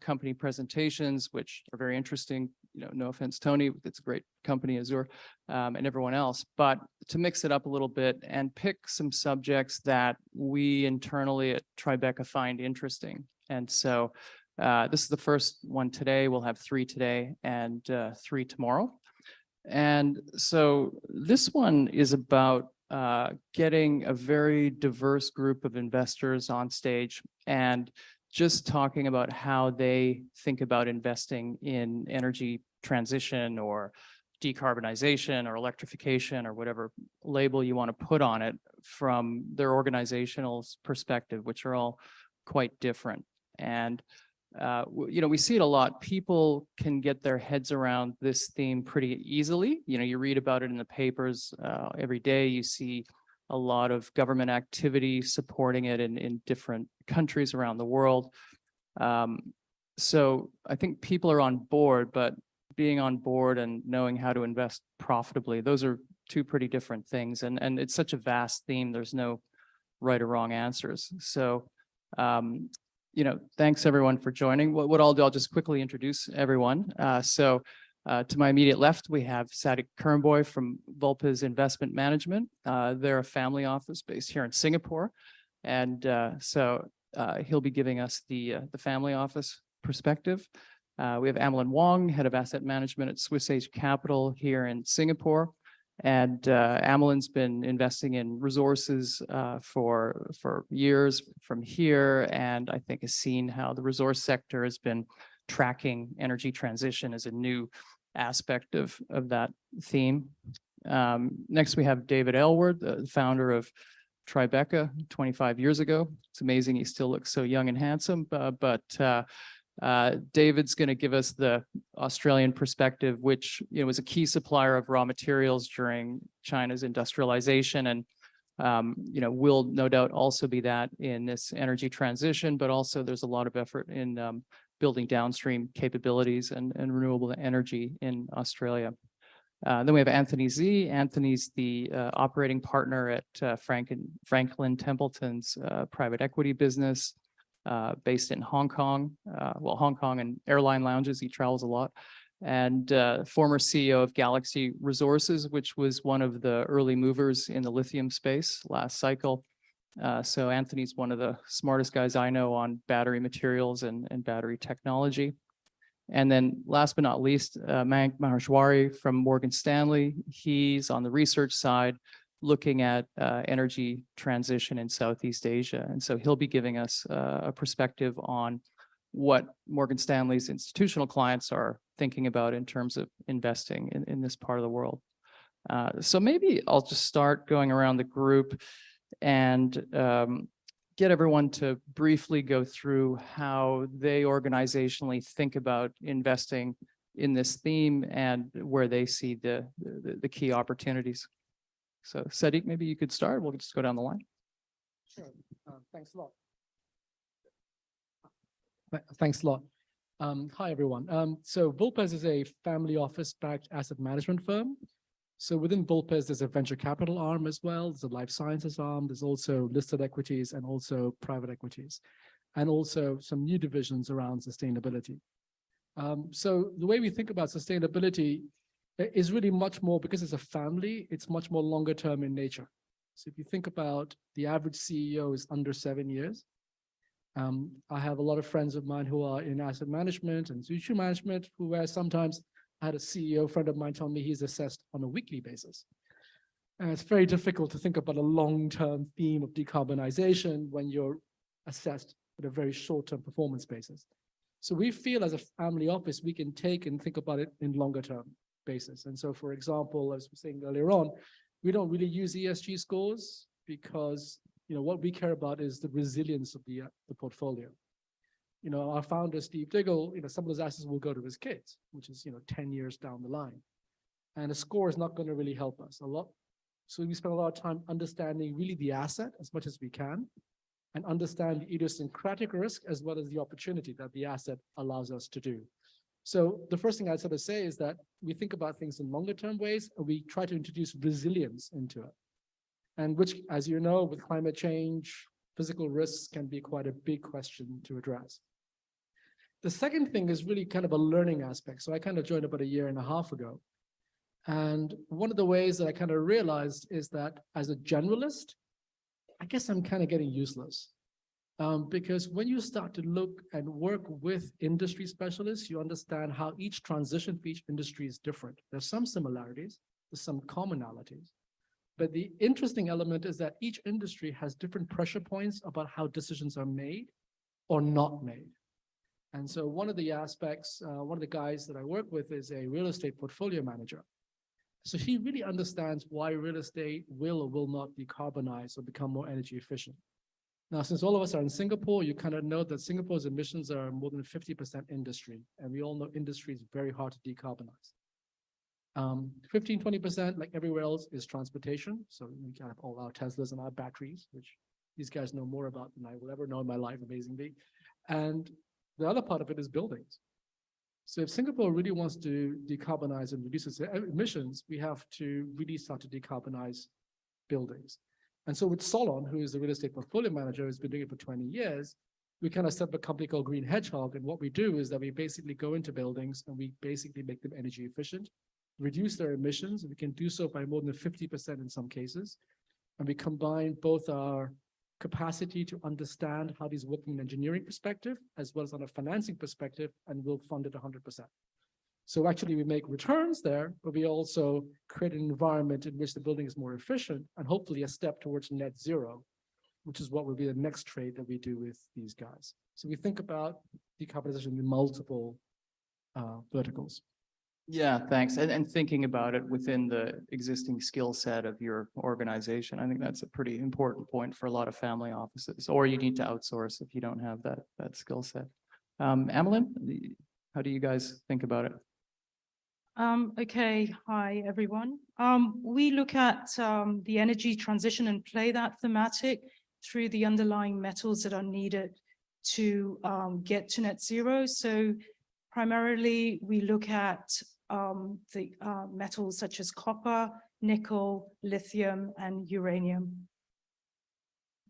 company presentations, which are very interesting, no offense, Tony, it's a great company, Azure, and everyone else, but to mix it up a little bit and pick some subjects that we internally at Tribeca find interesting. And so this is the first one today. We'll have 3 today and 3 tomorrow. And so this one is about getting a very diverse group of investors on stage and just talking about how they think about investing in energy transition or decarbonization or electrification or whatever label you want to put on it from their organizational perspective, which are all quite different. And we see it a lot. People can get their heads around this theme pretty easily. You read about it in the papers every day. You see a lot of government activity supporting it in different countries around the world. So I think people are on board, but being on board and knowing how to invest profitably, those are two pretty different things. And it's such a vast theme. There's no right or wrong answers. So, thanks everyone for joining. What I'll do, I'll just quickly introduce everyone. To my immediate left, we have Sadiq Currimbhoy from Vulpes Investment Management. They're a family office based here in Singapore. And he'll be giving us the family office perspective. We have Amelin Wong, Head of Asset Management at Swiss Age Capital here in Singapore. And Amelin's been investing in resources for years from here, and I think has seen how the resource sector has been tracking energy transition as a new aspect of that theme. Next, we have David Aylward, the founder of Tribeca 25 years ago. It's amazing he still looks so young and handsome, but David's going to give us the Australian perspective, which was a key supplier of raw materials during China's industrialization, and will no doubt also be that in this energy transition. But also, there's a lot of effort in building downstream capabilities and renewable energy in Australia. Then we have Anthony Z. Anthony's the operating partner at Franklin Templeton's private equity business. Based in Hong Kong, Hong Kong and airline lounges, he travels a lot, and former CEO of Galaxy Resources, which was one of the early movers in the lithium space last cycle. So Anthony's one of the smartest guys I know on battery materials and battery technology. And then last but not least, Mayank Maheshwari from Morgan Stanley. He's on the research side, looking at energy transition in Southeast Asia. And so he'll be giving us a perspective on what Morgan Stanley's institutional clients are thinking about in terms of investing in this part of the world. So maybe I'll just start going around the group and get everyone to briefly go through how they organizationally think about investing in this theme and where they see the key opportunities. So Sadiq, maybe you could start. We'll just go down the line. Sure. Thanks a lot. Thanks a lot. Hi, everyone. So Vulpes is a family office-backed asset management firm. So within Vulpes, there's a venture capital arm as well. There's a life sciences arm. There's also listed equities and also private equities, and also some new divisions around sustainability. So the way we think about sustainability is really much more, because it's a family, it's much more longer term in nature. So if you think about the average CEO is under 7 years. I have a lot of friends of mine who are in asset management and institutional management, where sometimes I had a CEO friend of mine tell me he's assessed on a weekly basis. And it's very difficult to think about a long-term theme of decarbonization when you're assessed at a very short-term performance basis. So we feel as a family office, we can take and think about it in longer term basis. And so, for example, as we were saying earlier on, we don't really use ESG scores because what we care about is the resilience of the portfolio. Our founder, Steve Diggle, some of those assets will go to his kids, which is 10 years down the line. And a score is not going to really help us a lot. So we spend a lot of time understanding really the asset as much as we can, and understand the idiosyncratic risk as well as the opportunity that the asset allows us to do. So the first thing I'd sort of say is that we think about things in longer term ways, and we try to introduce resilience into it. And which, as you know, with climate change, physical risks can be quite a big question to address. The second thing is really kind of a learning aspect. So I kind of joined about 1.5 years ago. And one of the ways that I kind of realized is that as a generalist, I guess I'm kind of getting useless. Because when you start to look and work with industry specialists, you understand how each transition for each industry is different. There's some similarities, there's some commonalities. But the interesting element is that each industry has different pressure points about how decisions are made or not made. And so one of the aspects, one of the guys that I work with is a real estate portfolio manager. So he really understands why real estate will or will not decarbonize or become more energy efficient. Now, since all of us are in Singapore, you kind of know that Singapore's emissions are more than 50% industry, and we all know industry is very hard to decarbonize. 15-20%, like everywhere else, is transportation. So we kind of all our Teslas and our batteries, which these guys know more about than I will ever know in my life, amazingly. And the other part of it is buildings. So if Singapore really wants to decarbonize and reduce its emissions, we have to really start to decarbonize buildings. And so with Solon, who is the real estate portfolio manager, who's been doing it for 20 years, we kind of set up a company called Green Hedgehog. And what we do is that we basically go into buildings and we basically make them energy efficient, reduce their emissions. And we can do so by more than 50% in some cases. And we combine both our capacity to understand how these work from an engineering perspective, as well as on a financing perspective, and we'll fund it 100%. So actually we make returns there, but we also create an environment in which the building is more efficient and hopefully a step towards net zero, which is what will be the next trade that we do with these guys. So we think about decarbonization in multiple verticals. Yeah, thanks. And thinking about it within the existing skill set of your organization, I think that's a pretty important point for a lot of family offices, or you need to outsource if you don't have that skill set. Emmeline, how do you guys think about it? Okay, hi everyone. We look at the energy transition and play that thematic through the underlying metals that are needed to get to net zero. So primarily we look at the metals such as copper, nickel, lithium, and uranium.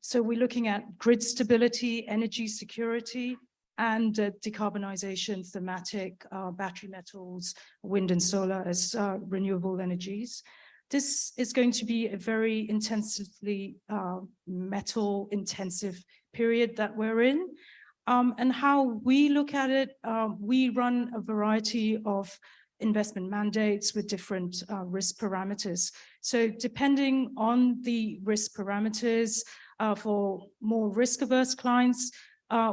So we're looking at grid stability, energy security, and decarbonization thematic, battery metals, wind and solar as renewable energies. This is going to be a very intensively metal intensive period that we're in. And how we look at it, we run a variety of investment mandates with different risk parameters. So depending on the risk parameters, for more risk averse clients,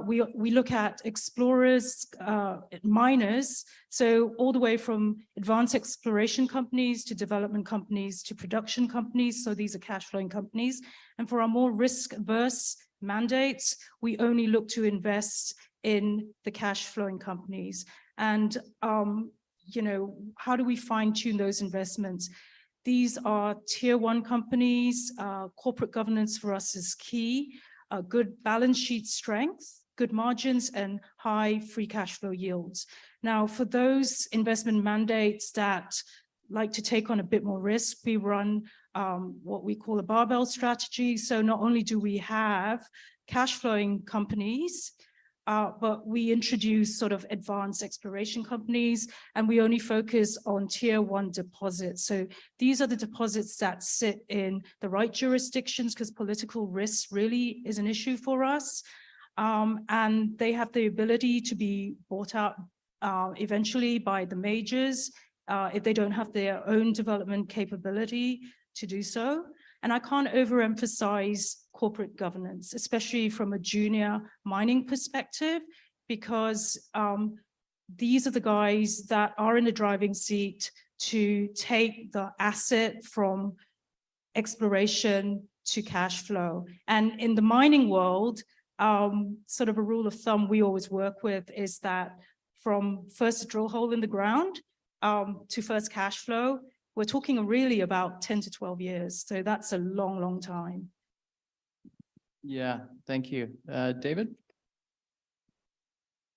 we look at explorers, miners, so all the way from advanced exploration companies to development companies to production companies. So these are cash flowing companies. And for our more risk averse mandates, we only look to invest in the cash flowing companies. And, you know, how do we fine tune those investments? These are tier one companies. Corporate governance for us is key. Good balance sheet strength, good margins, and high free cash flow yields. Now, for those investment mandates that like to take on a bit more risk, we run what we call a barbell strategy. So not only do we have cash flowing companies, but we introduce sort of advanced exploration companies, and we only focus on tier one deposits. So these are the deposits that sit in the right jurisdictions, because political risk really is an issue for us. And they have the ability to be bought out eventually by the majors if they don't have their own development capability to do so. And I can't overemphasize corporate governance, especially from a junior mining perspective, because these are the guys that are in the driving seat to take the asset from exploration to cash flow. And in the mining world, sort of a rule of thumb we always work with is that from first drill hole in the ground to first cash flow, we're talking really about 10 to 12 years. So that's a long, long time. Yeah, thank you. David?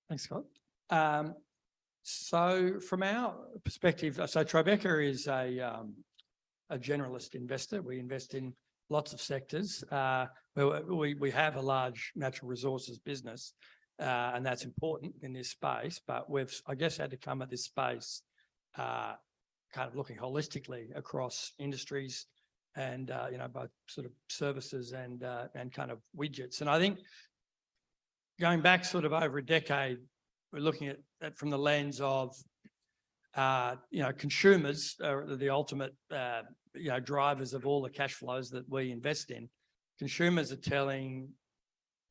Thanks, Scott. So from our perspective, so Tribeca is a generalist investor. We invest in lots of sectors. We have a large natural resources business, and that's important in this space, but we've, I guess, had to come at this space kind of looking holistically across industries and, you know, both sort of services and kind of widgets. And I think going back sort of over a decade, we're looking at that from the lens of, you know, consumers are the ultimate, you know, drivers of all the cash flows that we invest in. Consumers are telling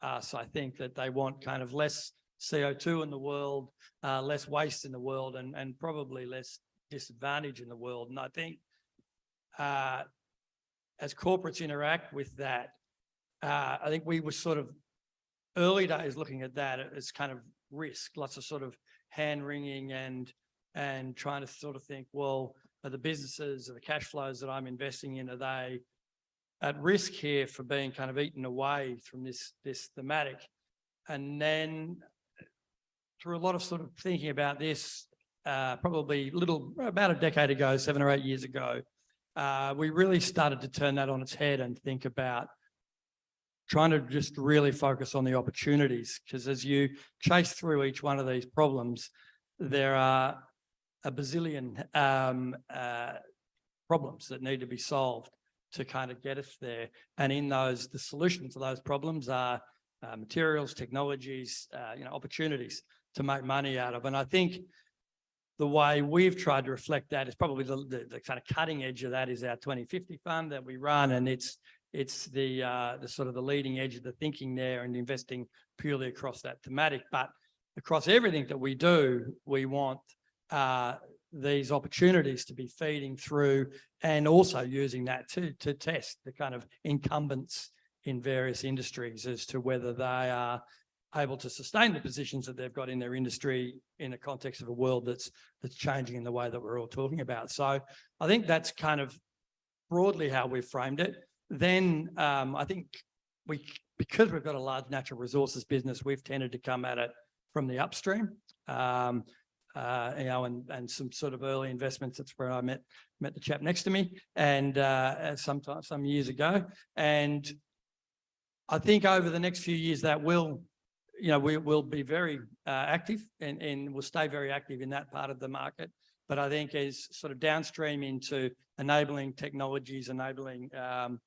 us, I think, that they want kind of less CO2 in the world, less waste in the world, and probably less disadvantage in the world. And I think as corporates interact with that, I think we were sort of early days looking at that as kind of risk, lots of sort of hand wringing and trying to sort of think, well, are the businesses, are the cash flows that I'm investing in, are they at risk here for being kind of eaten away from this thematic? And then through a lot of sort of thinking about this, probably about a decade ago, 7 or 8 years ago, we really started to turn that on its head and think about trying to just really focus on the opportunities, because as you chase through each one of these problems, there are a bazillion problems that need to be solved to kind of get us there. And in those, the solutions to those problems are materials, technologies, opportunities to make money out of. And I think the way we've tried to reflect that is probably the kind of cutting edge of that is our 2050 fund that we run, and it's the sort of the leading edge of the thinking there and investing purely across that thematic. But across everything that we do, we want these opportunities to be feeding through and also using that to test the kind of incumbents in various industries as to whether they are able to sustain the positions that they've got in their industry in the context of a world that's changing in the way that we're all talking about. So I think that's kind of broadly how we've framed it. Then I think because we've got a large natural resources business, we've tended to come at it from the upstream, and some sort of early investments. That's where I met the chap next to me, and some years ago. And I think over the next few years that we'll be very active and we'll stay very active in that part of the market. But I think as sort of downstream into enabling technologies, enabling the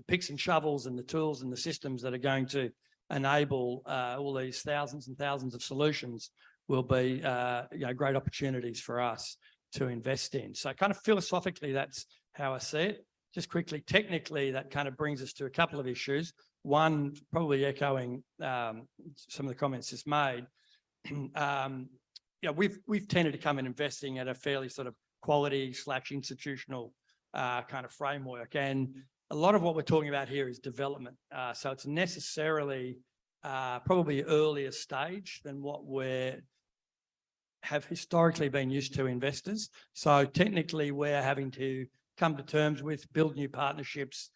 picks and shovels and the tools and the systems that are going to enable all these thousands and thousands of solutions will be great opportunities for us to invest in. So kind of philosophically, that's how I see it. Just quickly, technically, that kind of brings us to a couple of issues. One, probably echoing some of the comments just made. We've tended to come in investing at a fairly sort of quality/institutional kind of framework, and a lot of what we're talking about here is development. So it's necessarily probably earlier stage than what we have historically been used to investors. So technically, we're having to come to terms with, build new partnerships,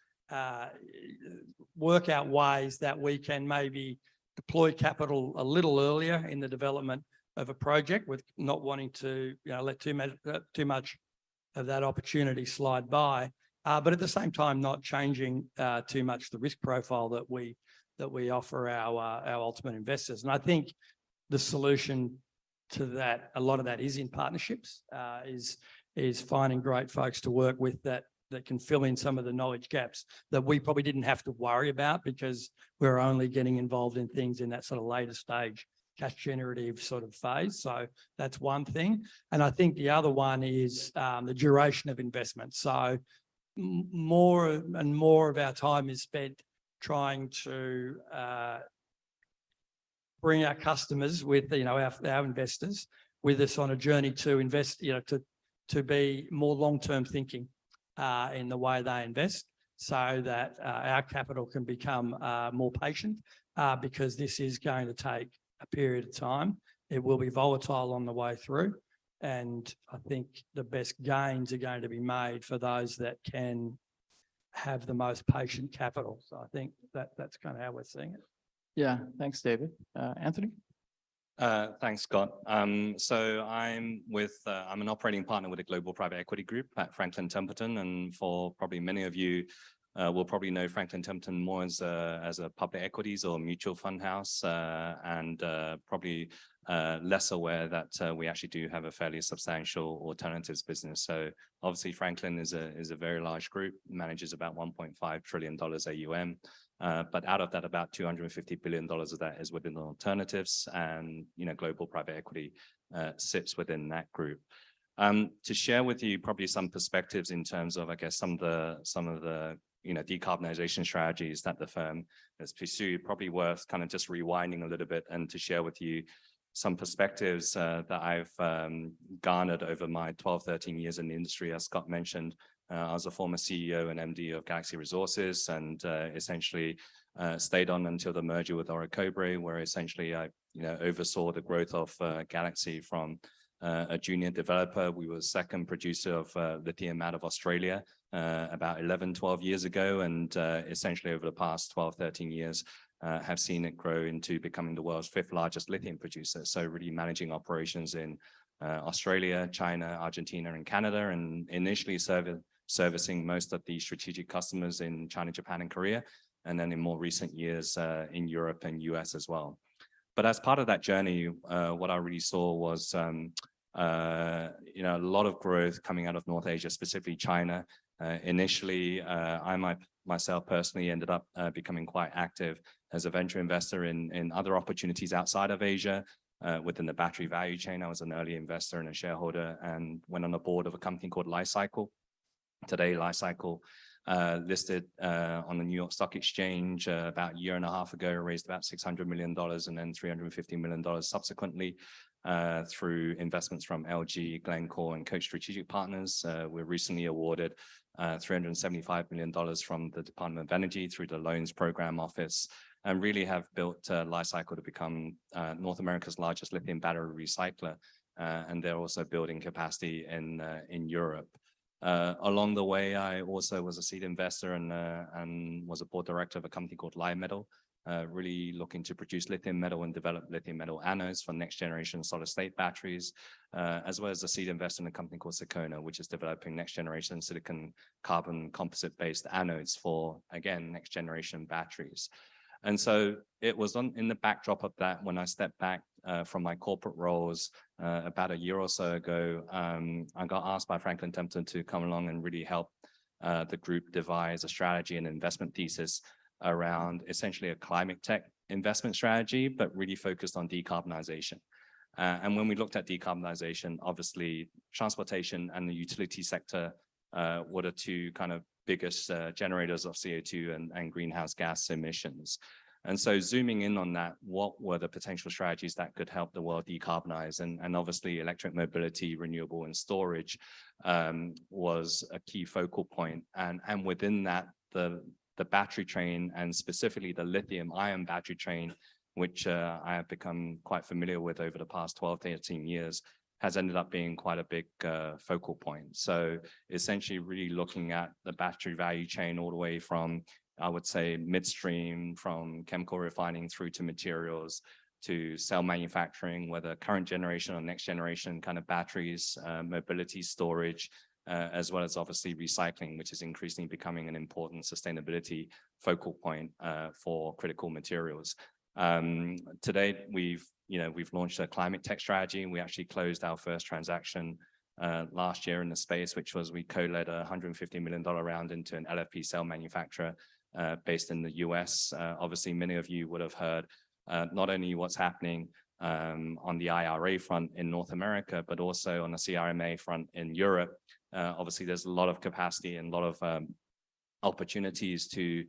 work out ways that we can maybe deploy capital a little earlier in the development of a project, with not wanting to let too much of that opportunity slide by, but at the same time not changing too much the risk profile that we offer our ultimate investors. And I think the solution to that, a lot of that is in partnerships, is finding great folks to work with that can fill in some of the knowledge gaps that we probably didn't have to worry about because we're only getting involved in things in that sort of later stage cash generative sort of phase. So that's one thing. And I think the other one is the duration of investment. So more and more of our time is spent trying to bring our customers with, our investors with us on a journey to invest, to be more long-term thinking in the way they invest, so that our capital can become more patient, because this is going to take a period of time. It will be volatile on the way through. And I think the best gains are going to be made for those that can have the most patient capital. So I think that's kind of how we're seeing it. Yeah, thanks, David. Anthony? Thanks, Scott. So I'm an operating partner with a global private equity group at Franklin Templeton, and for probably many of you will probably know Franklin Templeton more as a public equities or mutual fund house, and probably less aware that we actually do have a fairly substantial alternatives business. So obviously Franklin is a very large group, manages about $1.5 trillion AUM. But out of that, about $250 billion of that is within the alternatives, and global private equity sits within that group. To share with you probably some perspectives in terms of, I guess, some of the decarbonization strategies that the firm has pursued, probably worth kind of just rewinding a little bit and to share with you some perspectives that I've garnered over my 12, 13 years in the industry. As Scott mentioned, I was a former CEO and MD of Galaxy Resources, and essentially stayed on until the merger with Orocobre, where essentially I oversaw the growth of Galaxy from a junior developer. We were the second producer of lithium out of Australia about 11, 12 years ago, and essentially over the past 12, 13 years have seen it grow into becoming the world's 5th largest lithium producer. So really managing operations in Australia, China, Argentina, and Canada, and initially servicing most of the strategic customers in China, Japan, and Korea, and then in more recent years in Europe and US as well. But as part of that journey, what I really saw was a lot of growth coming out of North Asia, specifically China. Initially, myself personally ended up becoming quite active as a venture investor in other opportunities outside of Asia. Within the battery value chain, I was an early investor and a shareholder, and went on the board of a company called Li-Cycle. Today, Li-Cycle listed on the New York Stock Exchange about a year and a half ago, raised about $600 million and then $350 million subsequently through investments from LG, Glencore, and Koch Strategic Partners. We're recently awarded $375 million from the Department of Energy through the Loans Program Office, and really have built Li-Cycle to become North America's largest lithium battery recycler. And they're also building capacity in Europe. Along the way, I also was a seed investor and was a board director of a company called Li-Metal, really looking to produce lithium metal and develop lithium metal anodes for next generation solid state batteries, as well as a seed investor in a company called Sakona, which is developing next generation silicon carbon composite based anodes for, again, next generation batteries. And so it was in the backdrop of that when I stepped back from my corporate roles about a year or so ago, I got asked by Franklin Templeton to come along and really help the group devise a strategy and investment thesis around essentially a climate tech investment strategy, but really focused on decarbonization. And when we looked at decarbonization, obviously transportation and the utility sector were the two kind of biggest generators of CO2 and greenhouse gas emissions. And so zooming in on that, what were the potential strategies that could help the world decarbonize? And obviously electric mobility, renewable and storage was a key focal point. And within that, the battery train, and specifically the lithium ion battery train, which I have become quite familiar with over the past 12 to 18 years, has ended up being quite a big focal point. So essentially really looking at the battery value chain all the way from, I would say, midstream, from chemical refining through to materials, to cell manufacturing, whether current generation or next generation kind of batteries, mobility, storage, as well as obviously recycling, which is increasingly becoming an important sustainability focal point for critical materials. Today, we've launched a climate tech strategy, and we actually closed our first transaction last year in the space, which was we co-led a $150 million round into an LFP cell manufacturer based in the US. Obviously, many of you would have heard not only what's happening on the IRA front in North America, but also on the CRMA front in Europe. Obviously, there's a lot of capacity and a lot of opportunities to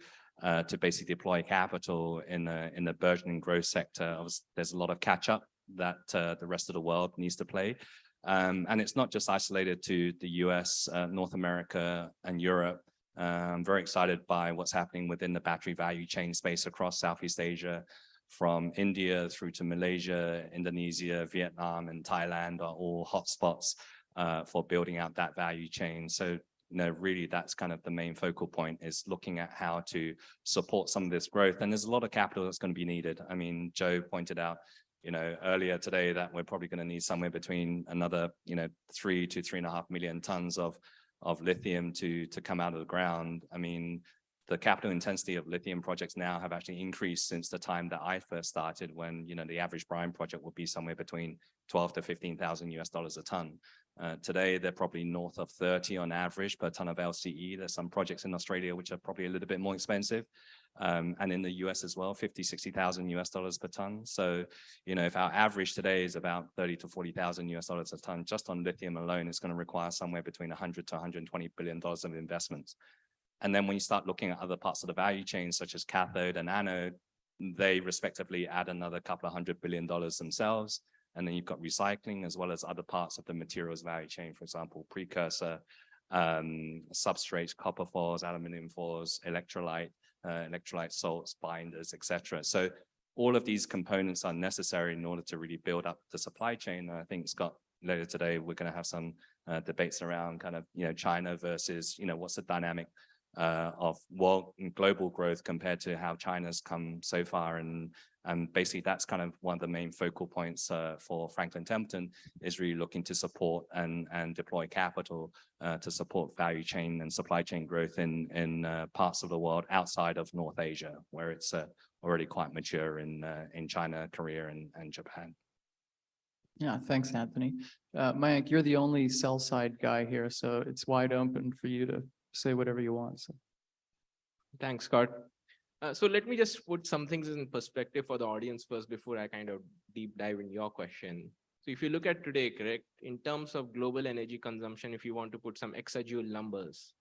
basically deploy capital in the burgeoning growth sector. Obviously, there's a lot of catch up that the rest of the world needs to play. And it's not just isolated to the US, North America, and Europe. I'm very excited by what's happening within the battery value chain space across Southeast Asia, from India through to Malaysia, Indonesia, Vietnam, and Thailand are all hotspots for building out that value chain. So, really that's kind of the main focal point, is looking at how to support some of this growth. And there's a lot of capital that's going to be needed. I mean, Joe pointed out, earlier today that we're probably going to need somewhere between another, 3 to 3.5 million tons of lithium to come out of the ground. I mean, the capital intensity of lithium projects now have actually increased since the time that I first started, when, the average brine project would be somewhere between 12 to 15,000 US dollars a ton. Today, they're probably north of 30 on average per ton of LCE. There's some projects in Australia which are probably a little bit more expensive. And in the US as well, 50, 60,000 US dollars per ton. So, if our average today is about 30 to 40,000 US dollars a ton, just on lithium alone, it's going to require somewhere between 100 to 120 billion dollars of investments. And then when you start looking at other parts of the value chain, such as cathode and anode, they respectively add another couple of $100 billion themselves. And then you've got recycling, as well as other parts of the materials value chain, for example, precursor, substrates, copper foils, aluminum foils, electrolyte salts, binders, etc. So all of these components are necessary in order to really build up the supply chain. And I think, Scott, later today, we're going to have some debates around kind of, China versus, what's the dynamic of world and global growth compared to how China's come so far. And basically that's kind of one of the main focal points for Franklin Templeton, is really looking to support and deploy capital to support value chain and supply chain growth in parts of the world outside of North Asia, where it's already quite mature in China, Korea, and Japan. Yeah, thanks, Anthony. Mayank, you're the only sell side guy here, so it's wide open for you to say whatever you want. So. Thanks, Scott. So let me just put some things in perspective for the audience first before I kind of deep dive in your question. So if you look at today, correct, in terms of global energy consumption, if you want to put some exajoule numbers,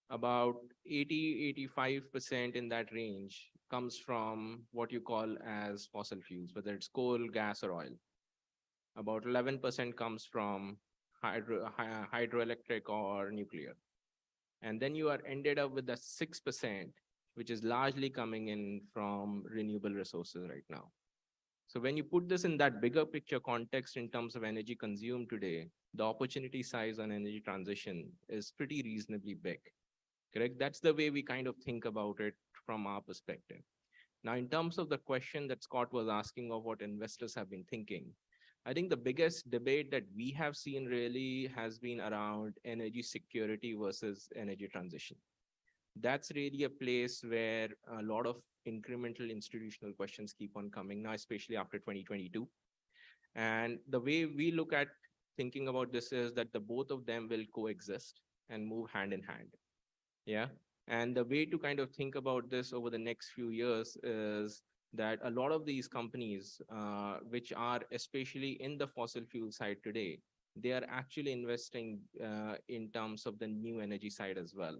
about 80-85% in that range comes from what you call as fossil fuels, whether it's coal, gas, or oil. About 11% comes from hydroelectric or nuclear. And then you are ended up with the 6%, which is largely coming in from renewable resources right now. So when you put this in that bigger picture context in terms of energy consumed today, the opportunity size on energy transition is pretty reasonably big, correct? That's the way we kind of think about it from our perspective. Now, in terms of the question that Scott was asking of what investors have been thinking, I think the biggest debate that we have seen really has been around energy security versus energy transition. That's really a place where a lot of incremental institutional questions keep on coming now, especially after 2022. And the way we look at thinking about this is that the both of them will coexist and move hand in hand. Yeah. And the way to kind of think about this over the next few years is that a lot of these companies, which are especially in the fossil fuel side today, they are actually investing in terms of the new energy side as well.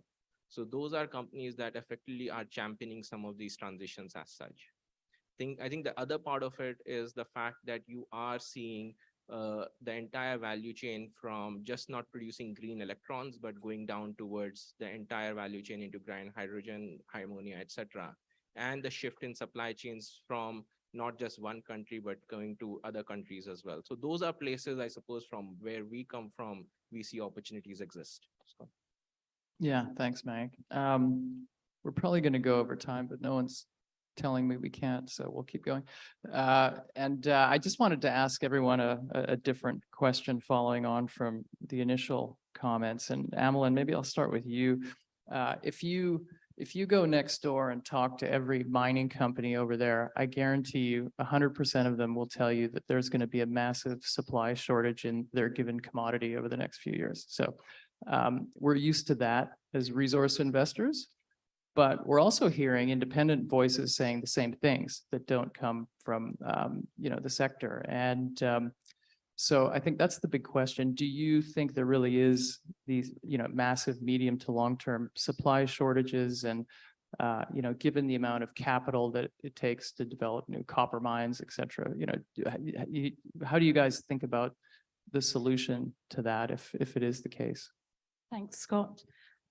So those are companies that effectively are championing some of these transitions as such. I think the other part of it is the fact that you are seeing the entire value chain from just not producing green electrons, but going down towards the entire value chain into green hydrogen, ammonia, etc. And the shift in supply chains from not just one country, but going to other countries as well. So those are places, I suppose, from where we come from, we see opportunities exist. So. Yeah, thanks, Mayank. We're probably going to go over time, but no one's telling me we can't, so we'll keep going. I just wanted to ask everyone a different question following on from the initial comments. And Amelin, maybe I'll start with you. If you go next door and talk to every mining company over there, I guarantee you 100% of them will tell you that there's going to be a massive supply shortage in their given commodity over the next few years. So we're used to that as resource investors, but we're also hearing independent voices saying the same things that don't come from the sector. And so I think that's the big question. Do you think there really is these, massive medium to long-term supply shortages? And, given the amount of capital that it takes to develop new copper mines, et cetera, how do you guys think about the solution to that if it is the case? Thanks, Scott.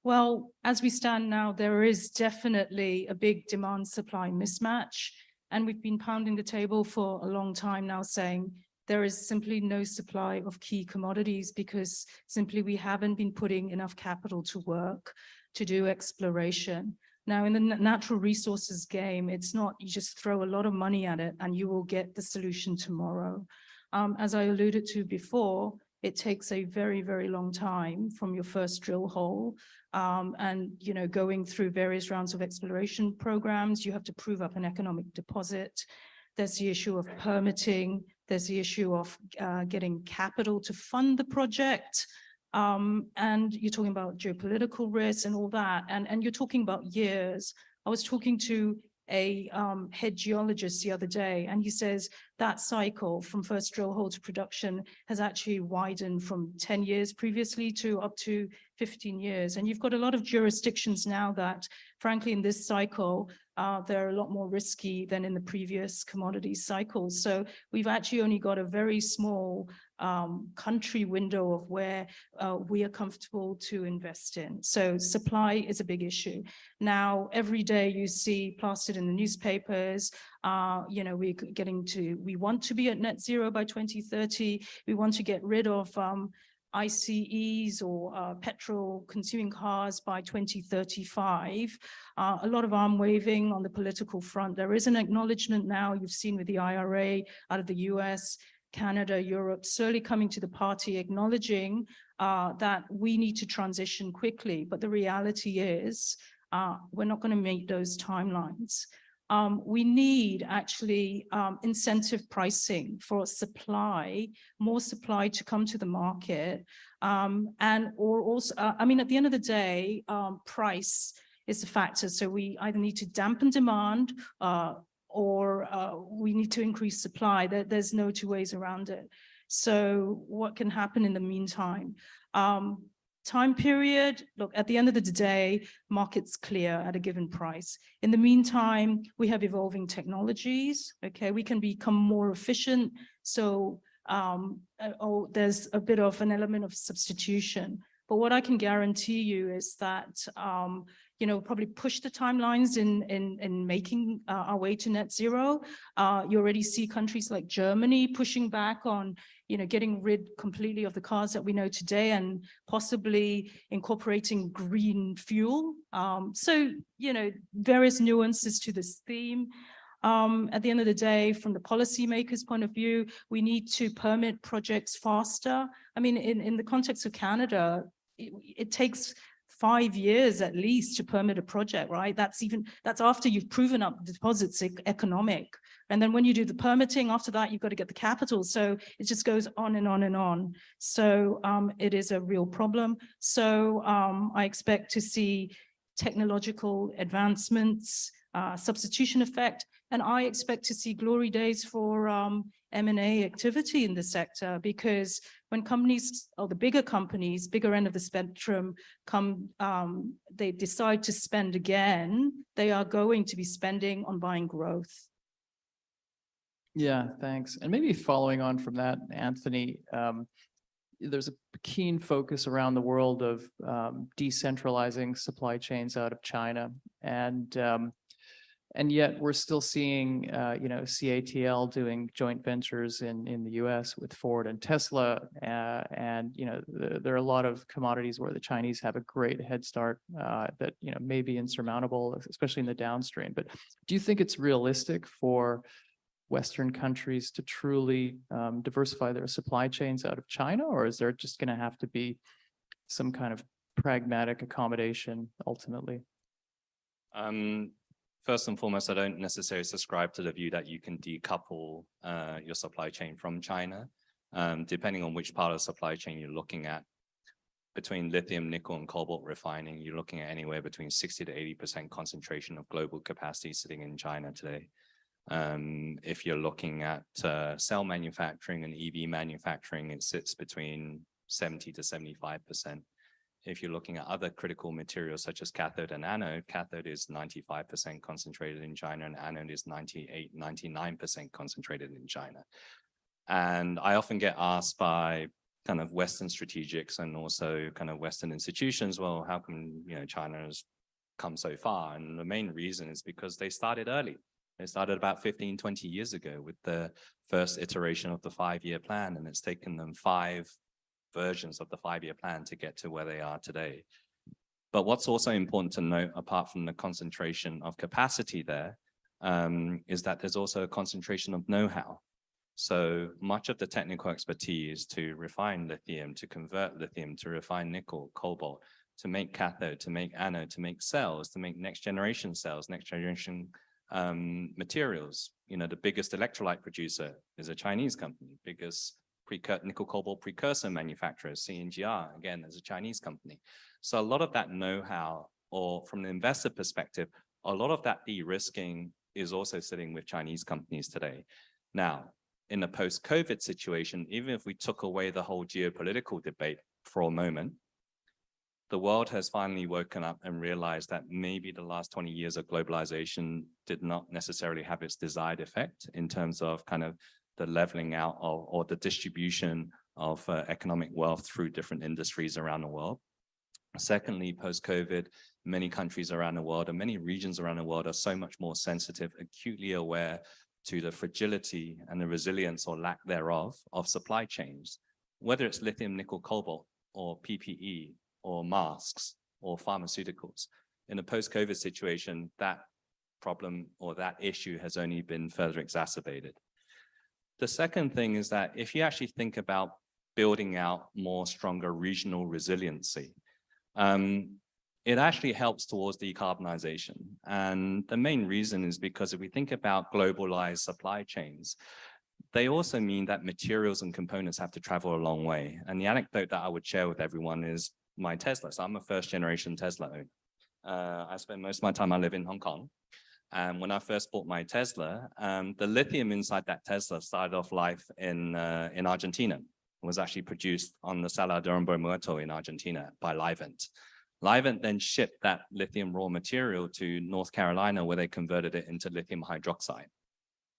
Well, as we stand now, there is definitely a big demand-supply mismatch. And we've been pounding the table for a long time now saying, there is simply no supply of key commodities because simply we haven't been putting enough capital to work to do exploration. Now, in the natural resources game, it's not you just throw a lot of money at it and you will get the solution tomorrow. As I alluded to before, it takes a very, very long time from your first drill hole and, going through various rounds of exploration programs. You have to prove up an economic deposit. There's the issue of permitting. There's the issue of getting capital to fund the project. And you're talking about geopolitical risks and all that. And you're talking about years. I was talking to a head geologist the other day, and he says that cycle from first drill hole to production has actually widened from 10 years previously to up to 15 years. And you've got a lot of jurisdictions now that, frankly, in this cycle, they're a lot more risky than in the previous commodity cycles. So we've actually only got a very small country window of where we are comfortable to invest in. So supply is a big issue. Now, every day you see plastered in the newspapers, we want to be at net zero by 2030. We want to get rid of ICEs or petrol consuming cars by 2035. A lot of arm waving on the political front. There is an acknowledgement now, you've seen with the IRA out of the US, Canada, Europe, slowly coming to the party, acknowledging that we need to transition quickly. But the reality is we're not going to meet those timelines. We need actually incentive pricing for supply, more supply to come to the market. At the end of the day, price is a factor. So we either need to dampen demand or we need to increase supply. There's no two ways around it. So what can happen in the meantime? Time period, look, at the end of the day, market's clear at a given price. In the meantime, we have evolving technologies, okay? We can become more efficient. So there's a bit of an element of substitution. But what I can guarantee you is that, probably push the timelines in making our way to net zero. You already see countries like Germany pushing back on, getting rid completely of the cars that we know today and possibly incorporating green fuel. Various nuances to this theme. At the end of the day, from the policymakers' point of view, we need to permit projects faster. I mean, in the context of Canada, it takes 5 years at least to permit a project, right? That's after you've proven up the deposits economic. And then when you do the permitting, after that, you've got to get the capital. So it just goes on and on and on. So it is a real problem. So I expect to see technological advancements, substitution effect, and I expect to see glory days for M&A activity in the sector, because when companies, or the bigger companies, bigger end of the spectrum, they decide to spend again, they are going to be spending on buying growth. Yeah, thanks. And maybe following on from that, Anthony, there's a keen focus around the world of decentralizing supply chains out of China. And yet we're still seeing, CATL doing joint ventures in the US with Ford and Tesla. There are a lot of commodities where the Chinese have a great head start that, may be insurmountable, especially in the downstream. But do you think it's realistic for Western countries to truly diversify their supply chains out of China, or is there just going to have to be some kind of pragmatic accommodation ultimately? First and foremost, I don't necessarily subscribe to the view that you can decouple your supply chain from China, depending on which part of the supply chain you're looking at. Between lithium, nickel, and cobalt refining, you're looking at anywhere between 60 to 80% concentration of global capacity sitting in China today. If you're looking at cell manufacturing and EV manufacturing, it sits between 70 to 75%. If you're looking at other critical materials such as cathode and anode, cathode is 95% concentrated in China and anode is 98, 99% concentrated in China. And I often get asked by kind of Western strategics and also kind of Western institutions, well, how come, China has come so far? And the main reason is because they started early. They started about 15, 20 years ago with the first iteration of the 5-year plan, and it's taken them 5 versions of the 5-year plan to get to where they are today. But what's also important to note, apart from the concentration of capacity there, is that there's also a concentration of know-how. So much of the technical expertise to refine lithium, to convert lithium, to refine nickel, cobalt, to make cathode, to make anode, to make cells, to make next generation cells, next generation materials. The biggest electrolyte producer is a Chinese company. Biggest nickel cobalt precursor manufacturer, CNGR, again, is a Chinese company. So a lot of that know-how, or from the investor perspective, a lot of that de-risking is also sitting with Chinese companies today. Now, in the post-COVID situation, even if we took away the whole geopolitical debate for a moment, the world has finally woken up and realized that maybe the last 20 years of globalization did not necessarily have its desired effect in terms of kind of the leveling out of, or the distribution of economic wealth through different industries around the world. Secondly, post-COVID, many countries around the world and many regions around the world are so much more sensitive, acutely aware to the fragility and the resilience or lack thereof of supply chains, whether it's lithium, nickel, cobalt, or PPE, or masks, or pharmaceuticals. In a post-COVID situation, that problem or that issue has only been further exacerbated. The second thing is that if you actually think about building out more stronger regional resiliency, it actually helps towards decarbonization. And the main reason is because if we think about globalized supply chains, they also mean that materials and components have to travel a long way. And the anecdote that I would share with everyone is my Tesla. So I'm a first generation Tesla owner. I spend most of my time, I live in Hong Kong. And when I first bought my Tesla, the lithium inside that Tesla started off life in Argentina. It was actually produced on the Salar de Uyuni Muerto in Argentina by Livent. Livent then shipped that lithium raw material to North Carolina, where they converted it into lithium hydroxide.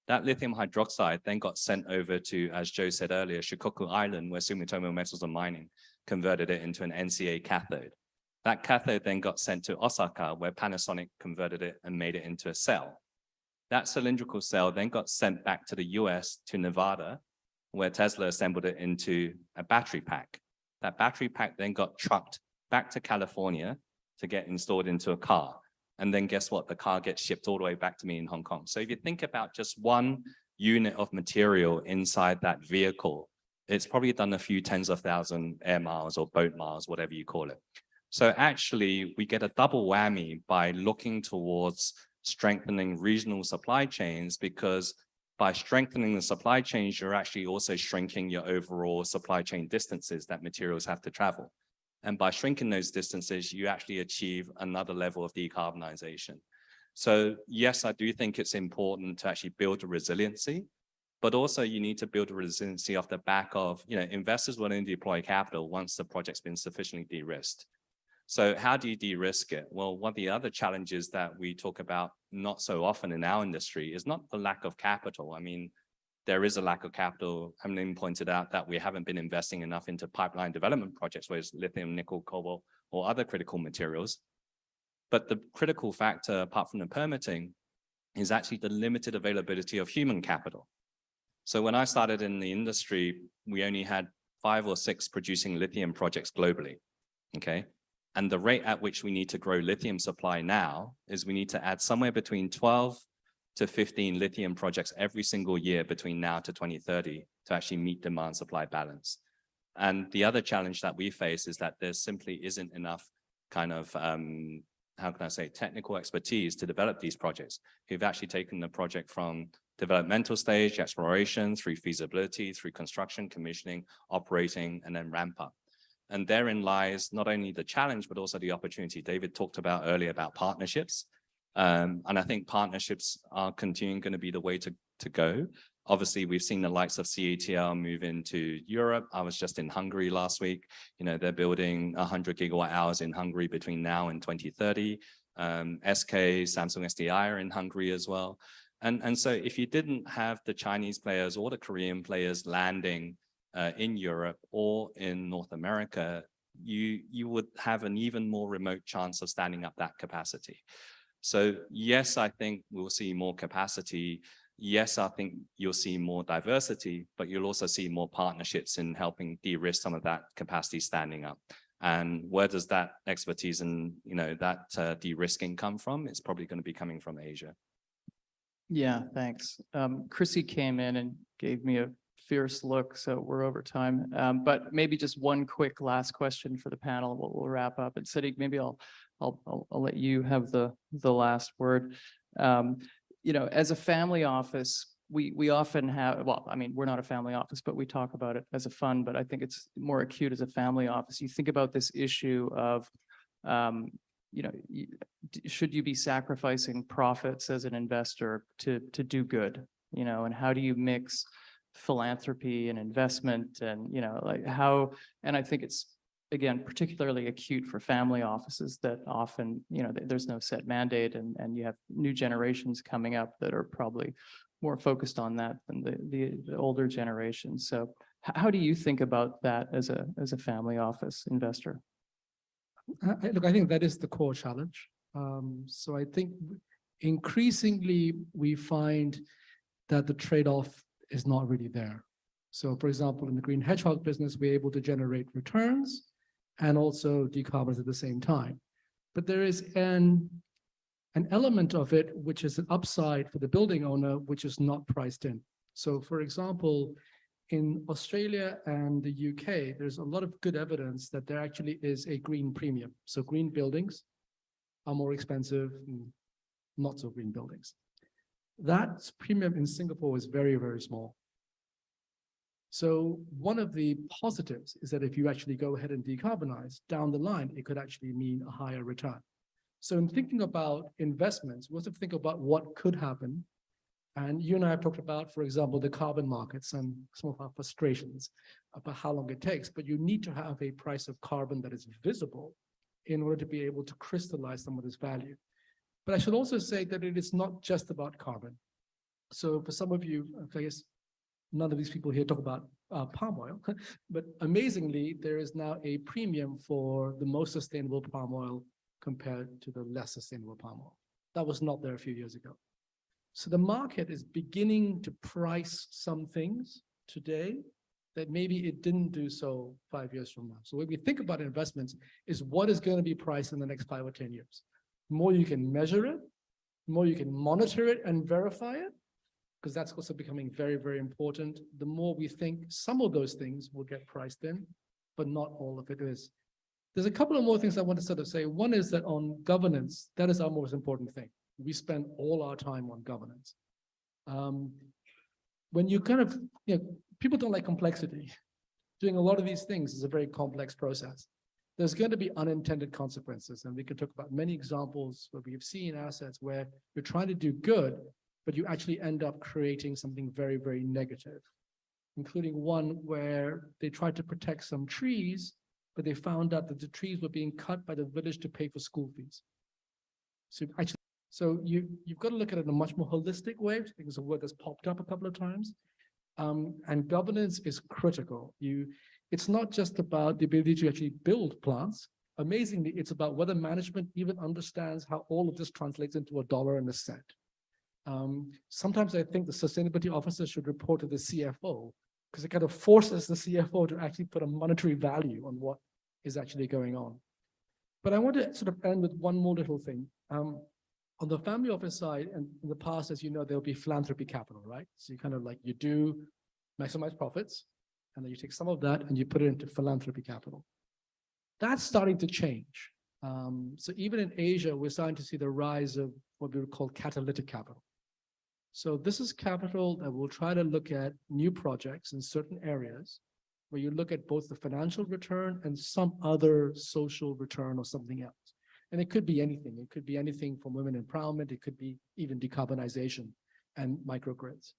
That lithium hydroxide then got sent over to, as Joe said earlier, Shikoku Island, where Sumitomo Metals and Mining converted it into an NCA cathode. That cathode then got sent to Osaka, where Panasonic converted it and made it into a cell. That cylindrical cell then got sent back to the US, to Nevada, where Tesla assembled it into a battery pack. That battery pack then got trucked back to California to get installed into a car. And then guess what? The car gets shipped all the way back to me in Hong Kong. So if you think about just one unit of material inside that vehicle, it's probably done a few tens of thousand air miles or boat miles, whatever you call it. So actually, we get a double whammy by looking towards strengthening regional supply chains, because by strengthening the supply chains, you're actually also shrinking your overall supply chain distances that materials have to travel. And by shrinking those distances, you actually achieve another level of decarbonization. So yes, I do think it's important to actually build a resiliency, but also you need to build a resiliency off the back of, investors willing to deploy capital once the project's been sufficiently de-risked. So how do you de-risk it? Well, one of the other challenges that we talk about not so often in our industry is not the lack of capital. I mean, there is a lack of capital. Hamlin pointed out that we haven't been investing enough into pipeline development projects, whether it's lithium, nickel, cobalt, or other critical materials. But the critical factor, apart from the permitting, is actually the limited availability of human capital. So when I started in the industry, we only had 5 or 6 producing lithium projects globally, okay? And the rate at which we need to grow lithium supply now is we need to add somewhere between 12 to 15 lithium projects every single year between now to 2030 to actually meet demand supply balance. And the other challenge that we face is that there simply isn't enough kind of, technical expertise to develop these projects. We've actually taken the project from developmental stage, exploration, through feasibility, through construction, commissioning, operating, and then ramp up. And therein lies not only the challenge, but also the opportunity. David talked about earlier about partnerships. And I think partnerships are continuing going to be the way to go. Obviously, we've seen the likes of CATL move into Europe. I was just in Hungary last week. They're building 100 gigawatt hours in Hungary between now and 2030. SK, Samsung SDI are in Hungary as well. And so if you didn't have the Chinese players or the Korean players landing in Europe or in North America, you would have an even more remote chance of standing up that capacity. So yes, I think we'll see more capacity. Yes, I think you'll see more diversity, but you'll also see more partnerships in helping de-risk some of that capacity standing up. And where does that expertise and that de-risking come from? It's probably going to be coming from Asia. Yeah, thanks. Chrissy came in and gave me a fierce look, so we're over time. But maybe just one quick last question for the panel. We'll wrap up. And Sadiq, maybe I'll let you have the last word. As a family office, we often have, well, I mean, we're not a family office, but we talk about it as a fund, but I think it's more acute as a family office. You think about this issue of, should you be sacrificing profits as an investor to do good, and how do you mix philanthropy and investment and, and I think it's again, particularly acute for family offices that often, there's no set mandate and you have new generations coming up that are probably more focused on that than the older generations. So how do you think about that as a family office investor? Look, I think that is the core challenge. So I think increasingly we find that the trade-off is not really there. So for example, in the green hedgehog business, we're able to generate returns and also decarbonize at the same time. But there is an element of it, which is an upside for the building owner, which is not priced in. So for example, in Australia and the UK, there's a lot of good evidence that there actually is a green premium. So green buildings are more expensive than not so green buildings. That premium in Singapore is very, very small. So one of the positives is that if you actually go ahead and decarbonize down the line, it could actually mean a higher return. So in thinking about investments, we also think about what could happen. And you and I have talked about, for example, the carbon markets and some of our frustrations about how long it takes, but you need to have a price of carbon that is visible in order to be able to crystallize some of this value. But I should also say that it is not just about carbon. So for some of you, I guess, none of these people here talk about palm oil, but amazingly, there is now a premium for the most sustainable palm oil compared to the less sustainable palm oil. That was not there a few years ago. So the market is beginning to price some things today that maybe it didn't do so 5 years from now. So when we think about investments is what is going to be priced in the next 5 or 10 years. The more you can measure it, the more you can monitor it and verify it, because that's also becoming very, very important. The more we think some of those things will get priced in, but not all of it is. There's a couple of more things I want to sort of say. One is that on governance, that is our most important thing. We spend all our time on governance. When you kind of, people don't like complexity. Doing a lot of these things is a very complex process. There's going to be unintended consequences, and we can talk about many examples where we've seen assets where you're trying to do good, but you actually end up creating something very, very negative, including one where they tried to protect some trees, but they found out that the trees were being cut by the village to pay for school fees. So you've got to look at it in a much more holistic way. I think it's a word that's popped up a couple of times. And governance is critical. It's not just about the ability to actually build plants. Amazingly, it's about whether management even understands how all of this translates into a dollar and a cent. Sometimes I think the sustainability officer should report to the CFO because it kind of forces the CFO to actually put a monetary value on what is actually going on. But I want to sort of end with one more little thing. On the family office side, and in the past, as you know, there'll be philanthropy capital, right? So you kind of like, you do maximize profits, and then you take some of that and you put it into philanthropy capital. That's starting to change. So even in Asia, we're starting to see the rise of what we would call catalytic capital. So this is capital that will try to look at new projects in certain areas where you look at both the financial return and some other social return or something else. And it could be anything. It could be anything from women empowerment. It could be even decarbonization and microgrids.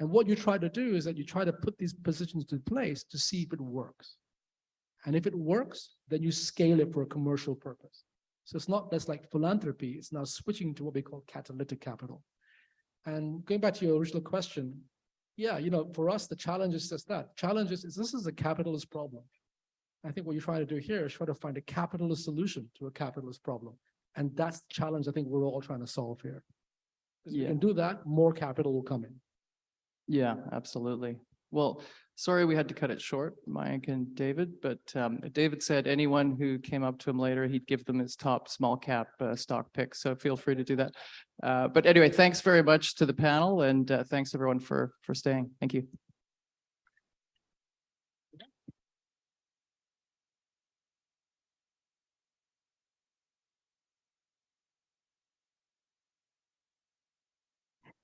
And what you try to do is that you try to put these positions in place to see if it works. And if it works, then you scale it for a commercial purpose. So it's not just like philanthropy. It's now switching to what we call catalytic capital. And going back to your original question, yeah, for us, the challenge is just that. Challenge is this is a capitalist problem. I think what you're trying to do here is try to find a capitalist solution to a capitalist problem. And that's the challenge I think we're all trying to solve here. If you can do that, more capital will come in. Yeah, absolutely. Well, sorry we had to cut it short, Mayank and David, but David said anyone who came up to him later, he'd give them his top small cap stock pick. So feel free to do that. But anyway, thanks very much to the panel, and thanks everyone for staying. Thank you.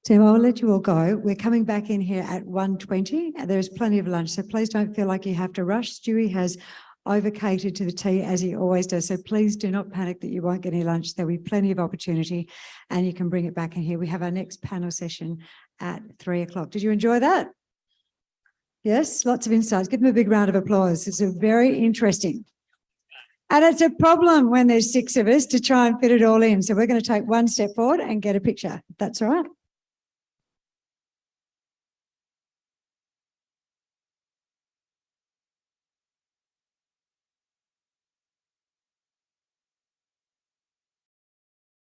Tim, I'll let you all go. We're coming back in here at 1:20. There's plenty of lunch, so please don't feel like you have to rush. Stewie has over-catered to the tea as he always does, so please do not panic that you won't get any lunch. There'll be plenty of opportunity and you can bring it back in here. We have our next panel session at 3 o'clock. Did you enjoy that? Yes, lots of insights. Give them a big round of applause. It's a very interesting. And it's a problem when there's 6 of us to try and fit it all in. So we're going to take one step forward and get a picture. That's all right.